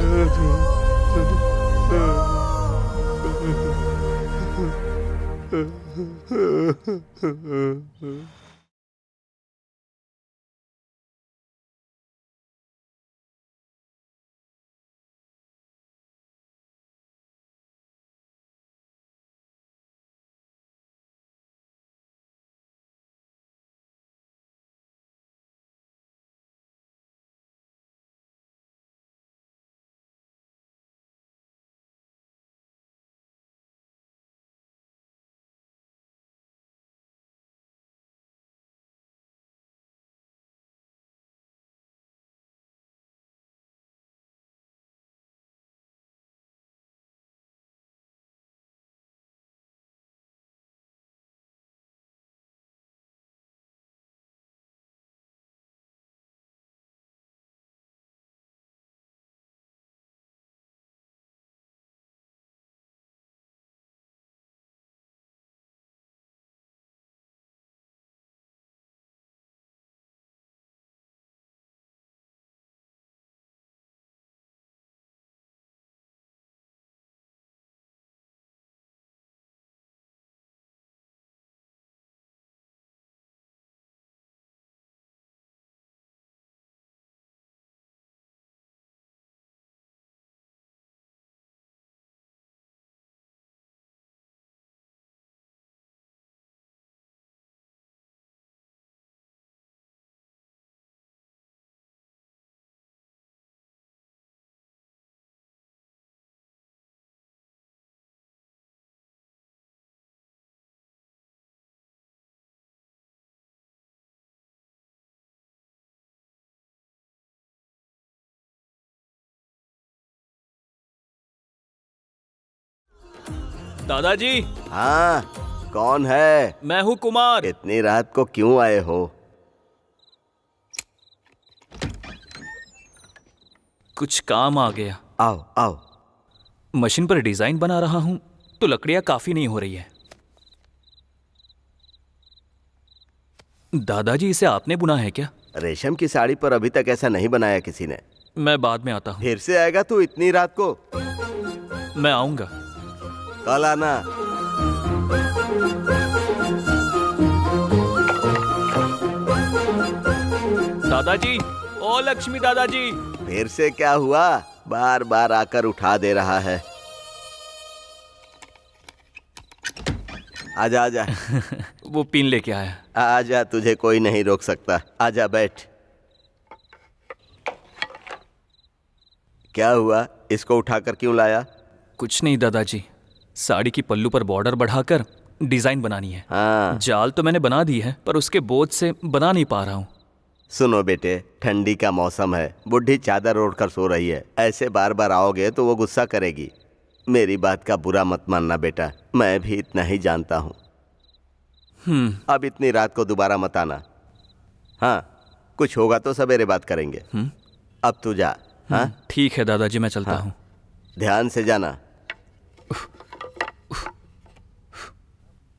दादाजी। हाँ, कौन है? मैं हूँ कुमार। इतनी रात को क्यों आए हो? कुछ काम आ गया। आओ आओ। मशीन पर डिजाइन बना रहा हूँ तो लकड़ियाँ काफी नहीं हो रही है। दादाजी, इसे आपने बुना है क्या? रेशम की साड़ी पर अभी तक ऐसा नहीं बनाया किसी ने। मैं बाद में आता हूँ। फिर से आएगा तू इतनी रात को? मैं आऊंगा। कल आना। दादाजी, ओ लक्ष्मी दादाजी। फिर से क्या हुआ? बार बार आकर उठा दे रहा है। आजा आजा। वो पिन लेके आया। आजा, तुझे कोई नहीं रोक सकता। आजा बैठ। क्या हुआ? इसको उठाकर क्यों लाया? कुछ नहीं दादाजी, साड़ी की पल्लू पर बॉर्डर बढ़ाकर डिजाइन बनानी है। हाँ। जाल तो मैंने बना दी है, पर उसके बोझ से बना नहीं पा रहा हूँ। सुनो बेटे, ठंडी का मौसम है, बुढ़ी चादर ओढ़कर सो रही है। ऐसे बार बार आओगे तो वो गुस्सा करेगी। मेरी बात का बुरा मत मानना बेटा, मैं भी इतना ही जानता हूँ। अब इतनी रात को दोबारा मत आना। हाँ, कुछ होगा तो सवेरे बात करेंगे। अब तू जा। हाँ ठीक है दादाजी, मैं चलता हूँ। ध्यान से जाना।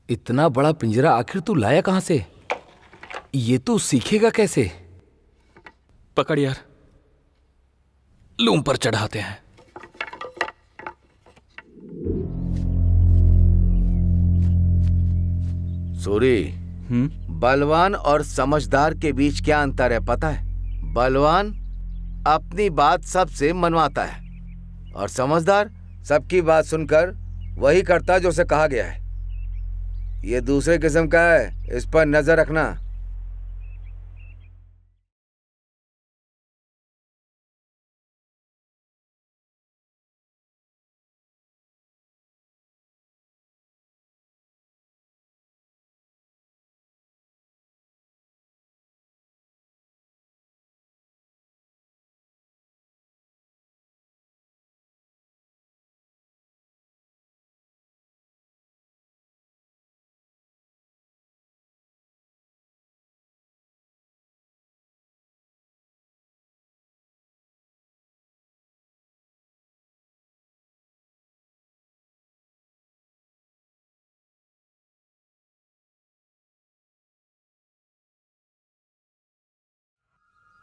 इतना बड़ा पिंजरा आखिर तू लाया कहाँ से? ये तू सीखेगा कैसे? पकड़ यार, लूम पर चढ़ाते हैं। सूरी, बलवान और समझदार के बीच क्या अंतर है पता है? बलवान अपनी बात सबसे मनवाता है और समझदार सबकी बात सुनकर वही करता जो उसे कहा गया है। ये दूसरे किस्म का है, इस पर नजर रखना।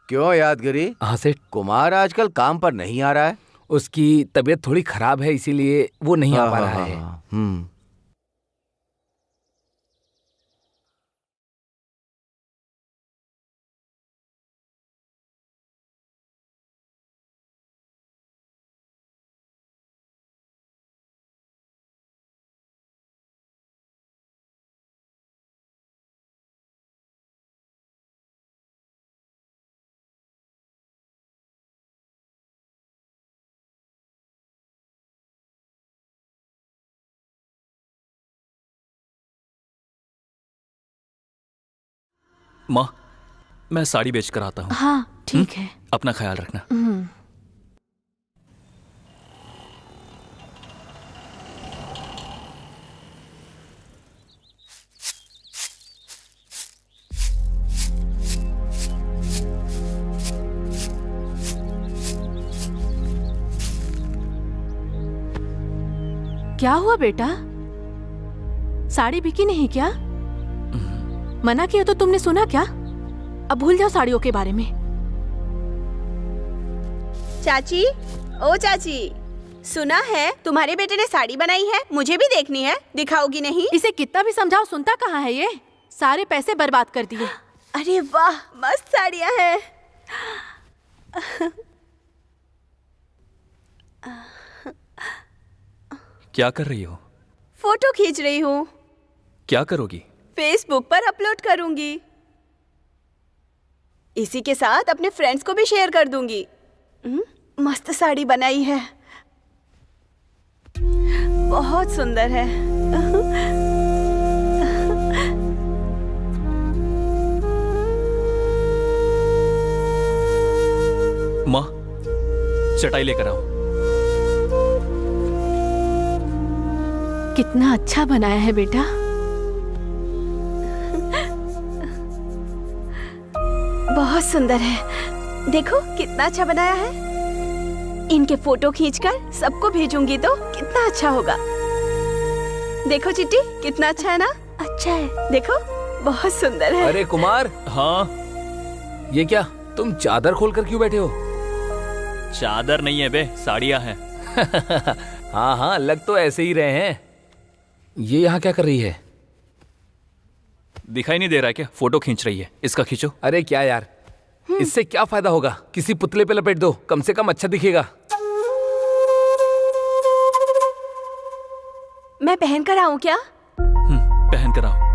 क्यों यादगिरी? हाँ सेठ, कुमार आजकल काम पर नहीं आ रहा है? उसकी तबीयत थोड़ी खराब है, इसीलिए वो नहीं आ पा रहा है। माँ, मैं साड़ी बेच कर आता हूँ। हाँ ठीक है। अपना ख्याल रखना। क्या हुआ बेटा? साड़ी बिकी नहीं क्या? मना किया तो तुमने सुना क्या? अब भूल जाओ साड़ियों के बारे में। चाची, ओ चाची, सुना है तुम्हारे बेटे ने साड़ी बनाई है, मुझे भी देखनी है, दिखाओगी नहीं? इसे कितना भी समझाओ सुनता कहाँ है ये? सारे पैसे बर्बाद कर दिए। अरे वाह, मस्त साड़ियाँ हैं। क्या कर रही हो? फोटो खींच रही हूँ। क्या करोगी? फेसबुक पर अपलोड करूंगी। इसी के साथ अपने फ्रेंड्स को भी शेयर कर दूंगी। मस्त साड़ी बनाई है, बहुत सुंदर है। माँ, चटाई लेकर आओ। कितना अच्छा बनाया है बेटा। बहुत सुंदर है, देखो कितना अच्छा बनाया है। इनके फोटो खींचकर सबको भेजूंगी तो कितना अच्छा होगा। देखो चिट्टी, कितना अच्छा है ना? अच्छा है। देखो। बहुत सुंदर है। अरे कुमार, हाँ, ये क्या, तुम चादर खोलकर क्यों बैठे हो? चादर नहीं है बे, साड़ियाँ हैं। हाँ हाँ, लग तो ऐसे ही रहे हैं। ये यहाँ क्या कर रही है? दिखाई नहीं दे रहा है क्या? फोटो खींच रही है, इसका खींचो। अरे क्या यार, इससे क्या फायदा होगा? किसी पुतले पे लपेट दो, कम से कम अच्छा दिखेगा। मैं पहन कर आऊं क्या? पहन कर आओ।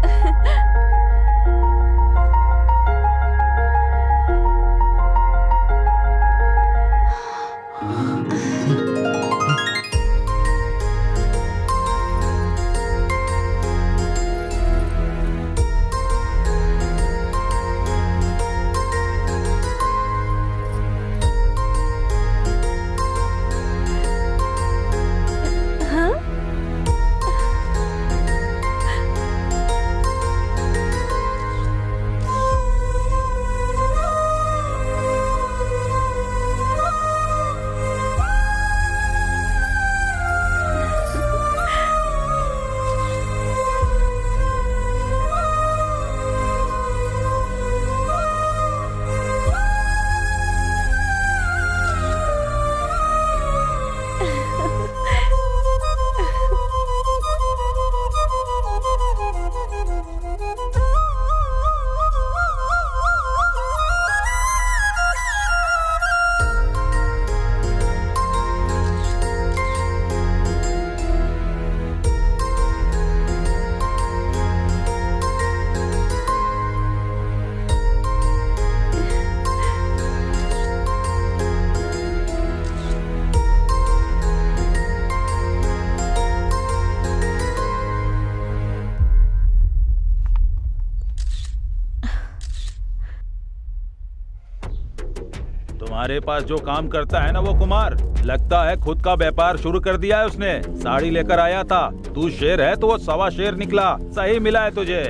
तुम्हारे पास जो काम करता है ना वो कुमार, लगता है खुद का व्यापार शुरू कर दिया है उसने। साड़ी लेकर आया था, तू शेर है तो वो सवा शेर निकला। सही मिला है तुझे।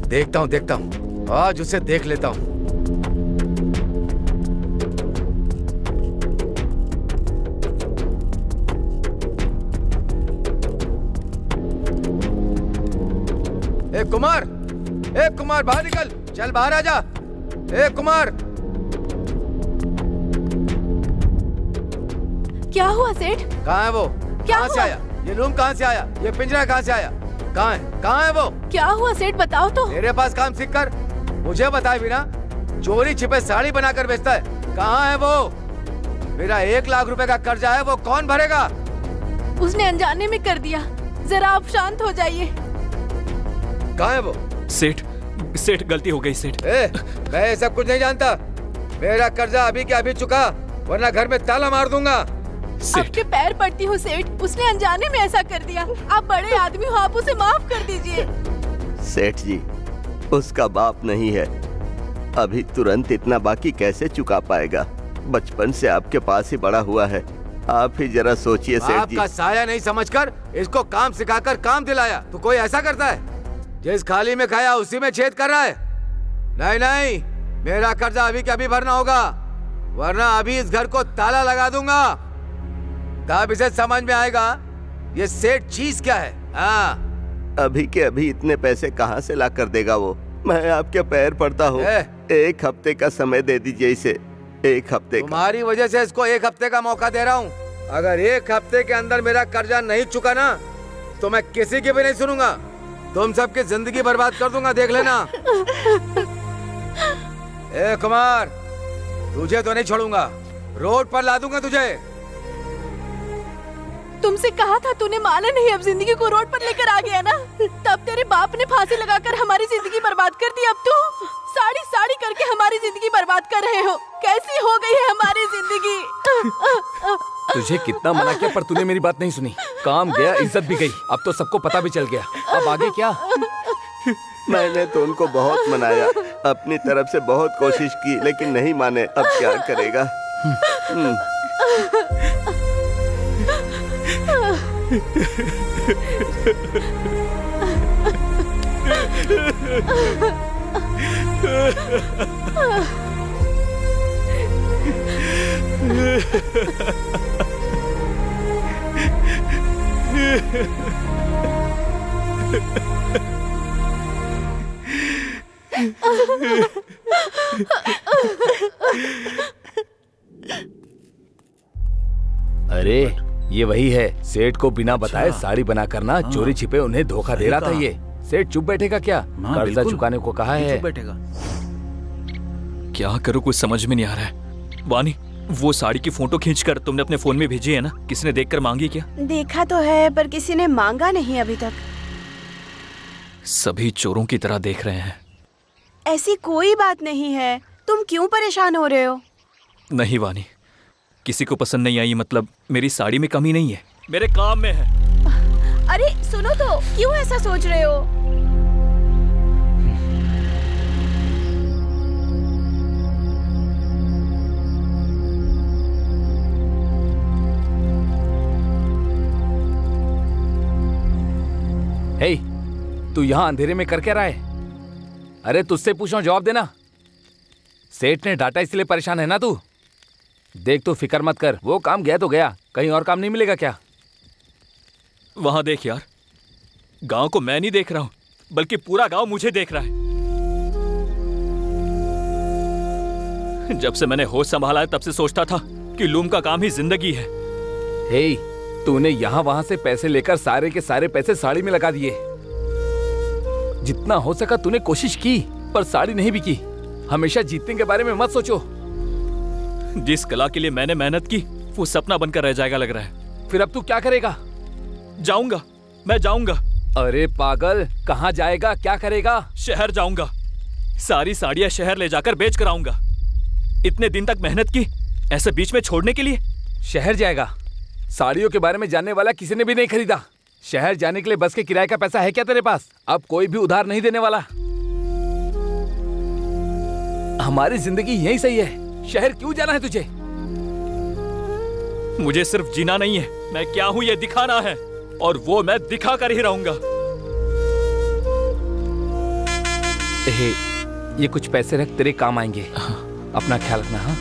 देखता हूँ, आज उसे देख लेता हूँ। ए कुमार, बाहर निकल, चल बाहर आ जा। ए कुमार, क्या हुआ सेठ? कहाँ है वो? क्या कहाँ से हुआ? आया? ये लूम कहाँ से आया? ये पिंजरा कहाँ से आया? कहाँ है वो? क्या हुआ सेठ, बताओ तो। तेरे पास काम सीख कर मुझे बताए बिना चोरी छिपे साड़ी बनाकर बेचता है। कहाँ है वो? मेरा 1 लाख रुपए का कर्जा है, वो कौन भरेगा? उसने अनजाने में कर दिया, जरा आप शांत हो जाइए। कहाँ है वो? सेठ गलती हो गई सेठ। मैं ये सब कुछ नहीं जानता। मेरा कर्जा अभी के अभी चुका, वरना घर में ताला मार दूंगा। आपके पैर पड़ती हूँ सेठ, उसने अनजाने में ऐसा कर दिया। आप बड़े आदमी हो, आप उसे माफ कर दीजिए। सेठ जी, उसका बाप नहीं है, अभी तुरंत इतना बाकी कैसे चुका पाएगा? बचपन से आपके पास ही बड़ा हुआ है, आप ही जरा सोचिए सेठ जी। आपका साया नहीं समझकर इसको काम सिखाकर काम दिलाया तो कोई ऐसा करता है? जिस खाली में खाया उसी में छेद कर रहा है। नहीं, मेरा कर्जा अभी के अभी भरना होगा, वरना अभी इस घर को ताला लगा दूंगा। तब इसे समझ में आएगा ये सेठ चीज क्या है। हाँ, अभी के अभी इतने पैसे कहाँ से ला कर देगा वो? मैं आपके पैर पड़ता हूँ, 1 हफ्ते का समय दे दीजिए इसे। 1 हफ्ते का। तुम्हारी वजह से इसको 1 हफ्ते का मौका दे रहा हूँ। अगर 1 हफ्ते के अंदर मेरा कर्जा नहीं चुका ना, तो मैं किसी की भी नहीं सुनूंगा। तुम सबकी जिंदगी बर्बाद कर दूंगा, देख लेना। ए कुमार, तुझे तो नहीं छोड़ूंगा, रोड पर ला दूंगा तुझे। तुमसे कहा था, तूने माना नहीं, अब जिंदगी को रोड पर लेकर आ गया ना। तब तेरे बाप ने फांसी लगाकर हमारी जिंदगी बर्बाद कर दी। अब तू साड़ी करके हमारी जिंदगी बर्बाद कर रहे हो। कैसी हो गई है हमारी जिंदगी। तुझे कितना मना किया पर तूने मेरी बात नहीं सुनी। काम गया, इज्जत भी गई, अब तो सबको पता भी चल गया। अब आगे क्या? मैंने तो उनको बहुत मनाया, अपनी तरफ से बहुत कोशिश की, लेकिन नहीं माने। अब क्या करेगा? अरे ये वही है, सेठ को बिना बताए साड़ी बना करना, चोरी छिपे उन्हें धोखा दे रहा था ये। सेठ चुप बैठेगा क्या? कर्जा चुकाने को कहा है। बैठेगा। क्या करूं कुछ समझ में नहीं आ रहा है। वानी, वो साड़ी की फोटो खींचकर तुमने अपने फोन में भेजी है ना? किसी ने देखकर मांगी क्या? देखा तो है पर किसी ने मांगा नहीं अभी तक। सभी चोरों की तरह देख रहे हैं। ऐसी कोई बात नहीं है, तुम क्यों परेशान हो रहे हो? नहीं वानी, किसी को पसंद नहीं आई मतलब मेरी साड़ी में कमी नहीं है, मेरे काम में है। अरे सुनो तो, क्यों ऐसा सोच रहे हो? हे, तू यहाँ अंधेरे में कर क्या रहा है? अरे तुझसे पूछो, जवाब देना। सेठ ने डांटा इसलिए परेशान है ना तू? देख तू फिक्र मत कर, वो काम गया तो गया, कहीं और काम नहीं मिलेगा क्या? वहां देख यार, गांव को मैं नहीं देख रहा हूं, बल्कि पूरा गांव मुझे देख रहा है। जब से मैंने होश संभाला है तब से सोचता था कि लूम का काम ही जिंदगी है। हे, तूने यहाँ वहां से पैसे लेकर सारे के सारे पैसे साड़ी में लगा दिए। जितना हो सका तूने कोशिश की, पर साड़ी नहीं बिकी। हमेशा जीतने के बारे में मत सोचो। जिस कला के लिए मैंने मेहनत की वो सपना बनकर रह जाएगा लग रहा है। फिर अब तू क्या करेगा? जाऊंगा, मैं जाऊंगा। अरे पागल, कहाँ जाएगा, क्या करेगा? शहर जाऊंगा, सारी साड़ियां शहर ले जाकर बेच कर आऊंगा। इतने दिन तक मेहनत की, ऐसे बीच में छोड़ने के लिए? शहर जाएगा? साड़ियों के बारे में जानने वाला किसी ने भी नहीं खरीदा। शहर जाने के लिए बस के किराए का पैसा है क्या तेरे पास? अब कोई भी उधार नहीं देने वाला। हमारी जिंदगी यही सही है, शहर क्यों जाना है तुझे? मुझे सिर्फ जीना नहीं है, मैं क्या हूं ये दिखाना है, और वो मैं दिखा कर ही रहूंगा। ये कुछ पैसे रख, तेरे काम आएंगे। अपना ख्याल रखना। हाँ।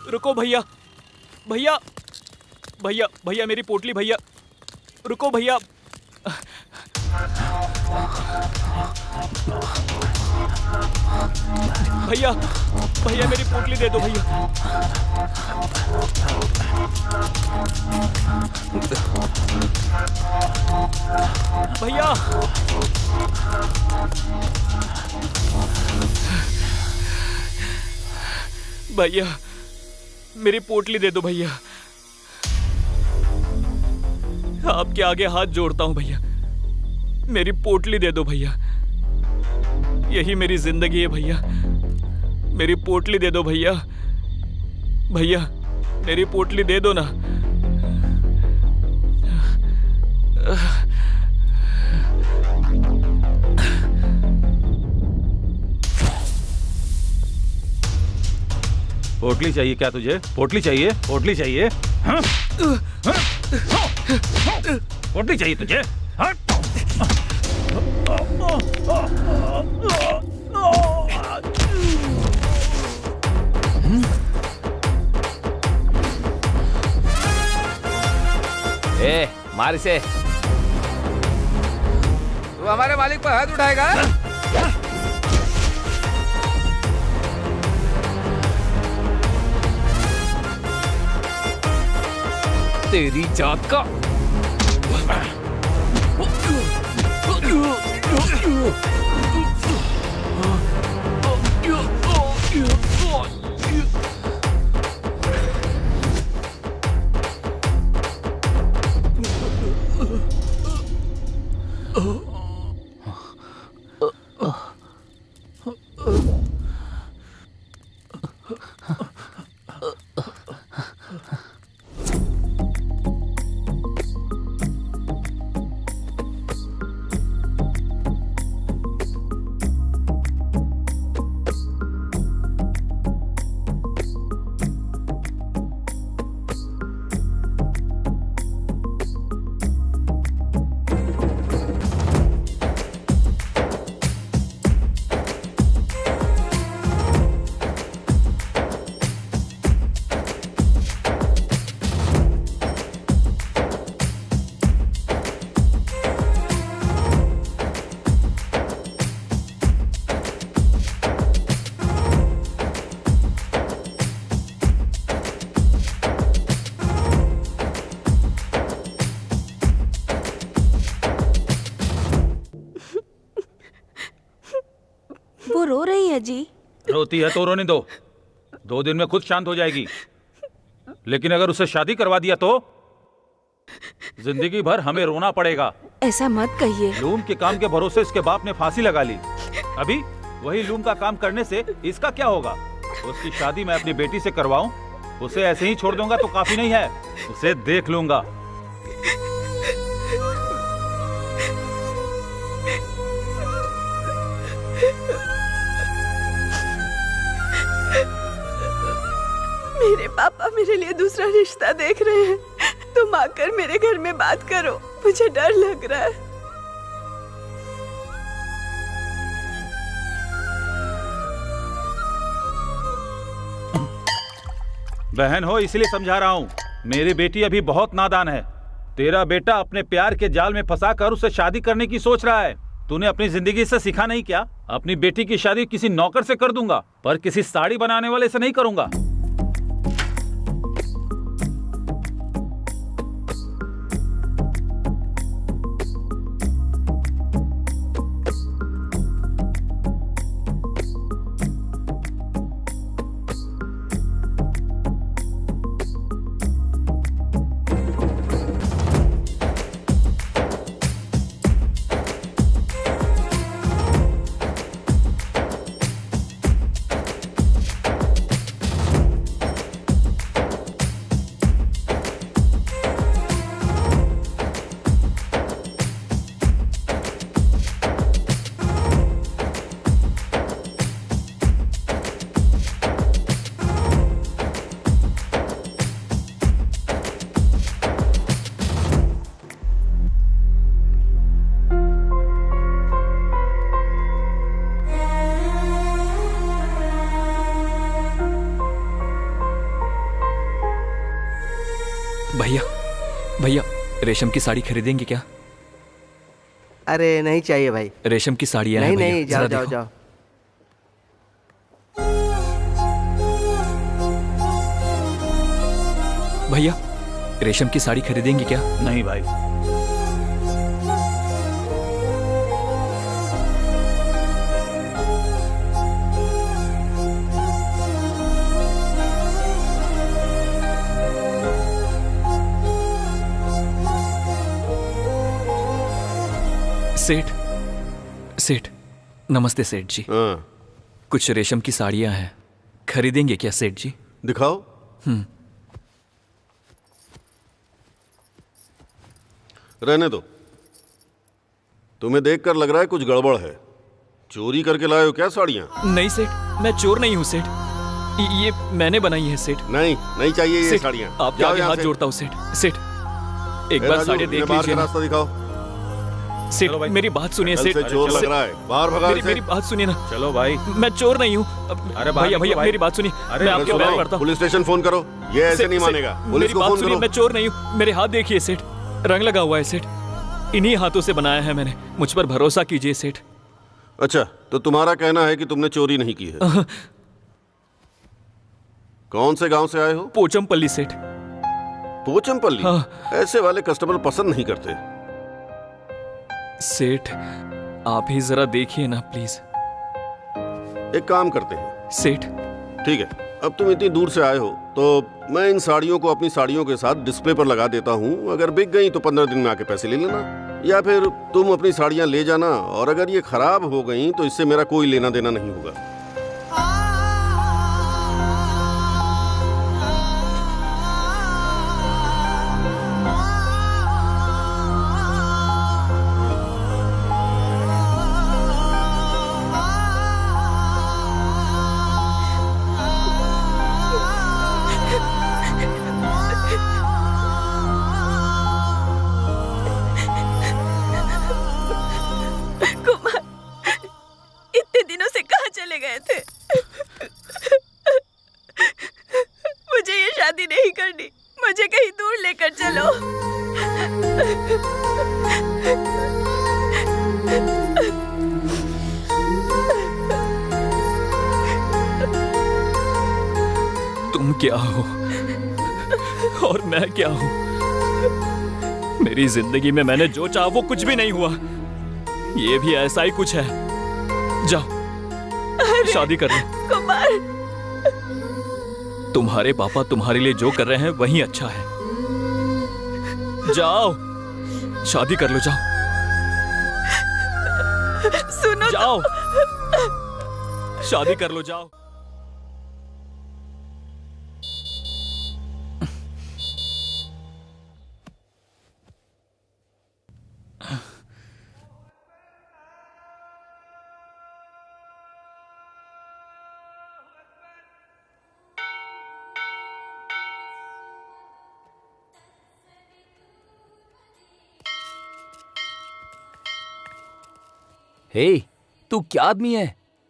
रुको भैया, भैया, भैया, भैया मेरी पोटली भैया, रुको भैया। भैया, भैया मेरी पोटली दे दो भैया। भैया, भैया मेरी पोटली दे दो भैया। आपके आगे हाथ जोड़ता हूं भैया, मेरी पोटली दे दो भैया। यही मेरी जिंदगी है भैया, मेरी पोटली दे दो भैया। भैया मेरी पोटली दे दो ना। पोटली चाहिए क्या तुझे? पोटली चाहिए? पोटली चाहिए? हाँ? पोटली चाहिए तुझे? हाँ? ए, मार इसे। तू हमारे मालिक पर हाथ उठाएगा? तेरी जात का। वो रो रही है जी। रोती है तो रोने दो, 2 दिन में खुद शांत हो जाएगी। लेकिन अगर उसे शादी करवा दिया तो जिंदगी भर हमें रोना पड़ेगा। ऐसा मत कहिए। लूम के काम के भरोसे इसके बाप ने फांसी लगा ली। अभी वही लूम का काम करने से इसका क्या होगा? उसकी शादी मैं अपनी बेटी से करवाऊं, उसे ऐसे ही छोड़ दूंगा तो काफी नहीं है, उसे देख लूंगा। मेरे पापा मेरे लिए दूसरा रिश्ता देख रहे हैं। तुम आकर मेरे घर में बात करो, मुझे डर लग रहा है। बहन हो इसलिए समझा रहा हूँ, मेरी बेटी अभी बहुत नादान है। तेरा बेटा अपने प्यार के जाल में फंसाकर उसे शादी करने की सोच रहा है। तूने अपनी जिंदगी से सीखा नहीं क्या? अपनी बेटी की शादी किसी नौकर से कर दूंगा, पर किसी साड़ी बनाने वाले से नहीं करूंगा। भैया रेशम की साड़ी खरीदेंगे क्या? अरे नहीं चाहिए भाई। रेशम की साड़ियाँ नहीं हैं भैया, नहीं, जाओ जरा जाओ देखो। जाओ। भैया रेशम की साड़ी खरीदेंगे क्या? नहीं भाई। सेठ, सेठ नमस्ते सेठ जी। हाँ कुछ रेशम की साड़ियाँ हैं, खरीदेंगे क्या सेठ जी? दिखाओ। रहने दो, तुम्हें देखकर लग रहा है कुछ गड़बड़ है। चोरी करके लाए हो क्या साड़ियाँ? नहीं सेठ, मैं चोर नहीं हूँ सेठ, ये मैंने बनाई है सेठ। नहीं नहीं चाहिए ये सेठ, साड़ियाँ। आपके जाओ आगे यहाँ हाथ से। जोड़ता हूँ सेठ। सेठ एक ए बार राजू, साड़ियाँ इन्हें देख बाहर लीजिए का ना। रास्ता दिखाओ। सेठ मेरी बात सुनिए कल सेठ। से चोर लग रहा है, बाहर भगा इसे। मेरी बात सुनिए ना। चलो भाई। मैं चोर नहीं हूँ। अरे बाहर भैया निकलो भैया भाई। मेरी बात सुनिए, अरे मैं आपके सुनो, पैर पड़ता हूँ। पुलिस स्टेशन फोन करो, ये ऐसे सेठ, नहीं सेठ, मानेगा। पुलिस मेरी को बात फोन सुनिए, करो। मैं चोर नहीं हूँ। मेरे हाथ देखिए सेठ, रंग लगा हुआ है सेठ, इन्हीं हाथों से बनाया है मैंने, मुझ पर भरोसा कीजिए सेठ। अच्छा, तो तुम्हारा कहना है कि तुमने चोरी नहीं की है। कौन से गांव से आए हो? पोचमपल्ली सेठ। पोचमपल्ली? हाँ। ऐसे वाले कस्टमर पसंद नहीं करते। सेठ आप ही जरा देखिए ना प्लीज। एक काम करते हैं सेठ। ठीक है, अब तुम इतनी दूर से आए हो तो मैं इन साड़ियों को अपनी साड़ियों के साथ डिस्प्ले पर लगा देता हूँ। अगर बिक गई तो 15 दिन में आके पैसे ले लेना, या फिर तुम अपनी साड़ियाँ ले जाना, और अगर ये खराब हो गई तो इससे मेरा कोई लेना देना नहीं होगा। कुमार इतने दिनों से कहाँ चले गए थे? मुझे ये शादी नहीं करनी, मुझे कहीं दूर लेकर चलो। तुम क्या हो और मैं क्या हूँ? मेरी जिंदगी में मैंने जो चाहा वो कुछ भी नहीं हुआ, ये भी ऐसा ही कुछ है। जाओ शादी कर लो। कुमार तुम्हारे पापा तुम्हारे लिए जो कर रहे हैं वही अच्छा है। जाओ शादी कर लो, जाओ। सुनो, जाओ शादी कर लो, जाओ। हे, तू क्या आदमी है?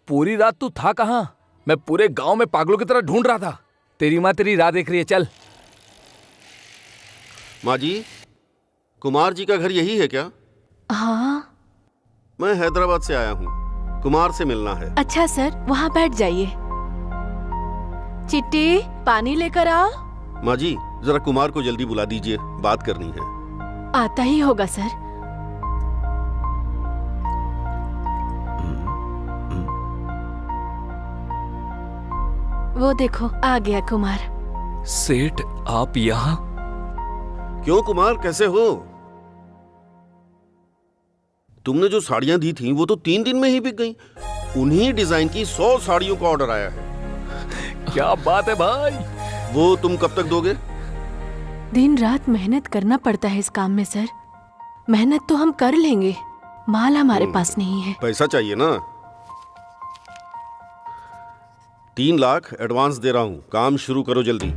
पूरी रात तू था कहाँ? मैं पूरे गांव में पागलों की तरह ढूंढ रहा था। तेरी माँ तेरी राह देख रही है, चल। माँ जी, कुमार जी का घर यही है क्या? हाँ। मैं हैदराबाद से आया हूँ, कुमार से मिलना है। अच्छा सर, वहाँ बैठ जाइए। चिट्टी पानी लेकर आओ। माँ जी, जरा कुमार को जल्दी बुला दीजिए, बात करनी है। आता ही होगा सर। वो देखो आ गया कुमार। सेठ आप यहाँ? क्यों कुमार, कैसे हो? तुमने जो साड़ियां दी थी वो तो 3 दिन में ही बिक गई। उन्हीं डिजाइन की 100 साड़ियों का ऑर्डर आया है। क्या बात है भाई। वो तुम कब तक दोगे? दिन रात मेहनत करना पड़ता है इस काम में सर। मेहनत तो हम कर लेंगे, माल हमारे पास नहीं है। पैसा चाहिए ना। 3 लाख एडवांस दे रहा हूँ, काम शुरू करो जल्दी।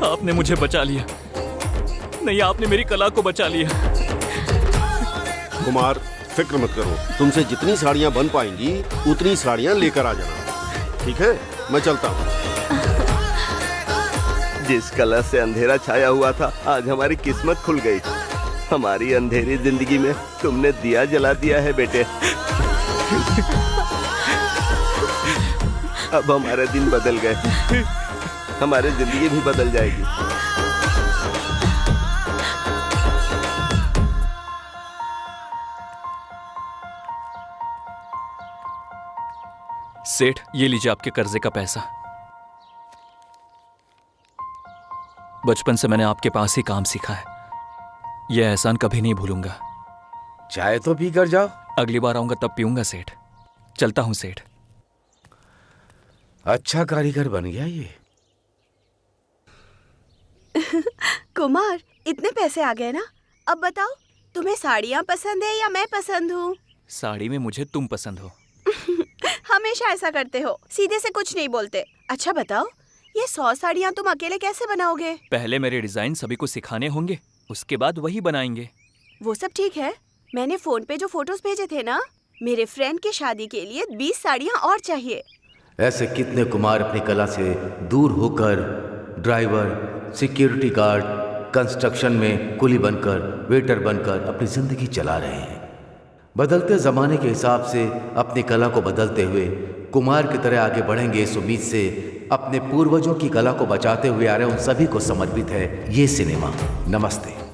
आपने मुझे बचा लिया। नहीं, आपने मेरी कला को बचा लिया। कुमार फिक्र मत करो, तुमसे जितनी साड़ियां बन पाएंगी उतनी साड़ियां लेकर आ जाना, ठीक है? मैं चलता हूँ। जिस कलर से अंधेरा छाया हुआ था, आज हमारी किस्मत खुल गई। हमारी अंधेरी जिंदगी में तुमने दिया जला दिया है बेटे। अब हमारे दिन बदल गए, हमारी जिंदगी भी बदल जाएगी। सेठ, ये लीजिए आपके कर्जे का पैसा। बचपन से मैंने आपके पास ही काम सीखा है, यह एहसान कभी नहीं भूलूंगा। चाय तो पी कर जाओ। अगली बार आऊंगा तब पीऊंगा सेठ। चलता हूं सेठ। अच्छा कारीगर बन गया ये। कुमार, इतने पैसे आ गए ना, अब बताओ तुम्हें साड़ियाँ पसंद है या मैं पसंद हूँ? साड़ी में मुझे तुम पसंद हो। हमेशा ऐसा करते हो, सीधे से कुछ नहीं बोलते। अच्छा बताओ, ये 100 साड़ियाँ तुम अकेले कैसे बनाओगे? पहले मेरे डिजाइन सभी को सिखाने होंगे, उसके बाद वही बनाएंगे। वो सब ठीक है, मैंने फोन पे जो फोटोज भेजे थे ना, मेरे फ्रेंड की शादी के लिए 20 साड़ियाँ और चाहिए। ऐसे कितने कुमार अपनी कला से दूर होकर ड्राइवर, सिक्योरिटी गार्ड, कंस्ट्रक्शन में कुली बनकर, वेटर बनकर अपनी जिंदगी चला रहे हैं। बदलते ज़माने के हिसाब से अपनी कला को बदलते हुए कुमार की तरह आगे बढ़ेंगे, इस उम्मीद से अपने पूर्वजों की कला को बचाते हुए आ रहे उन सभी को समर्पित है ये सिनेमा। नमस्ते।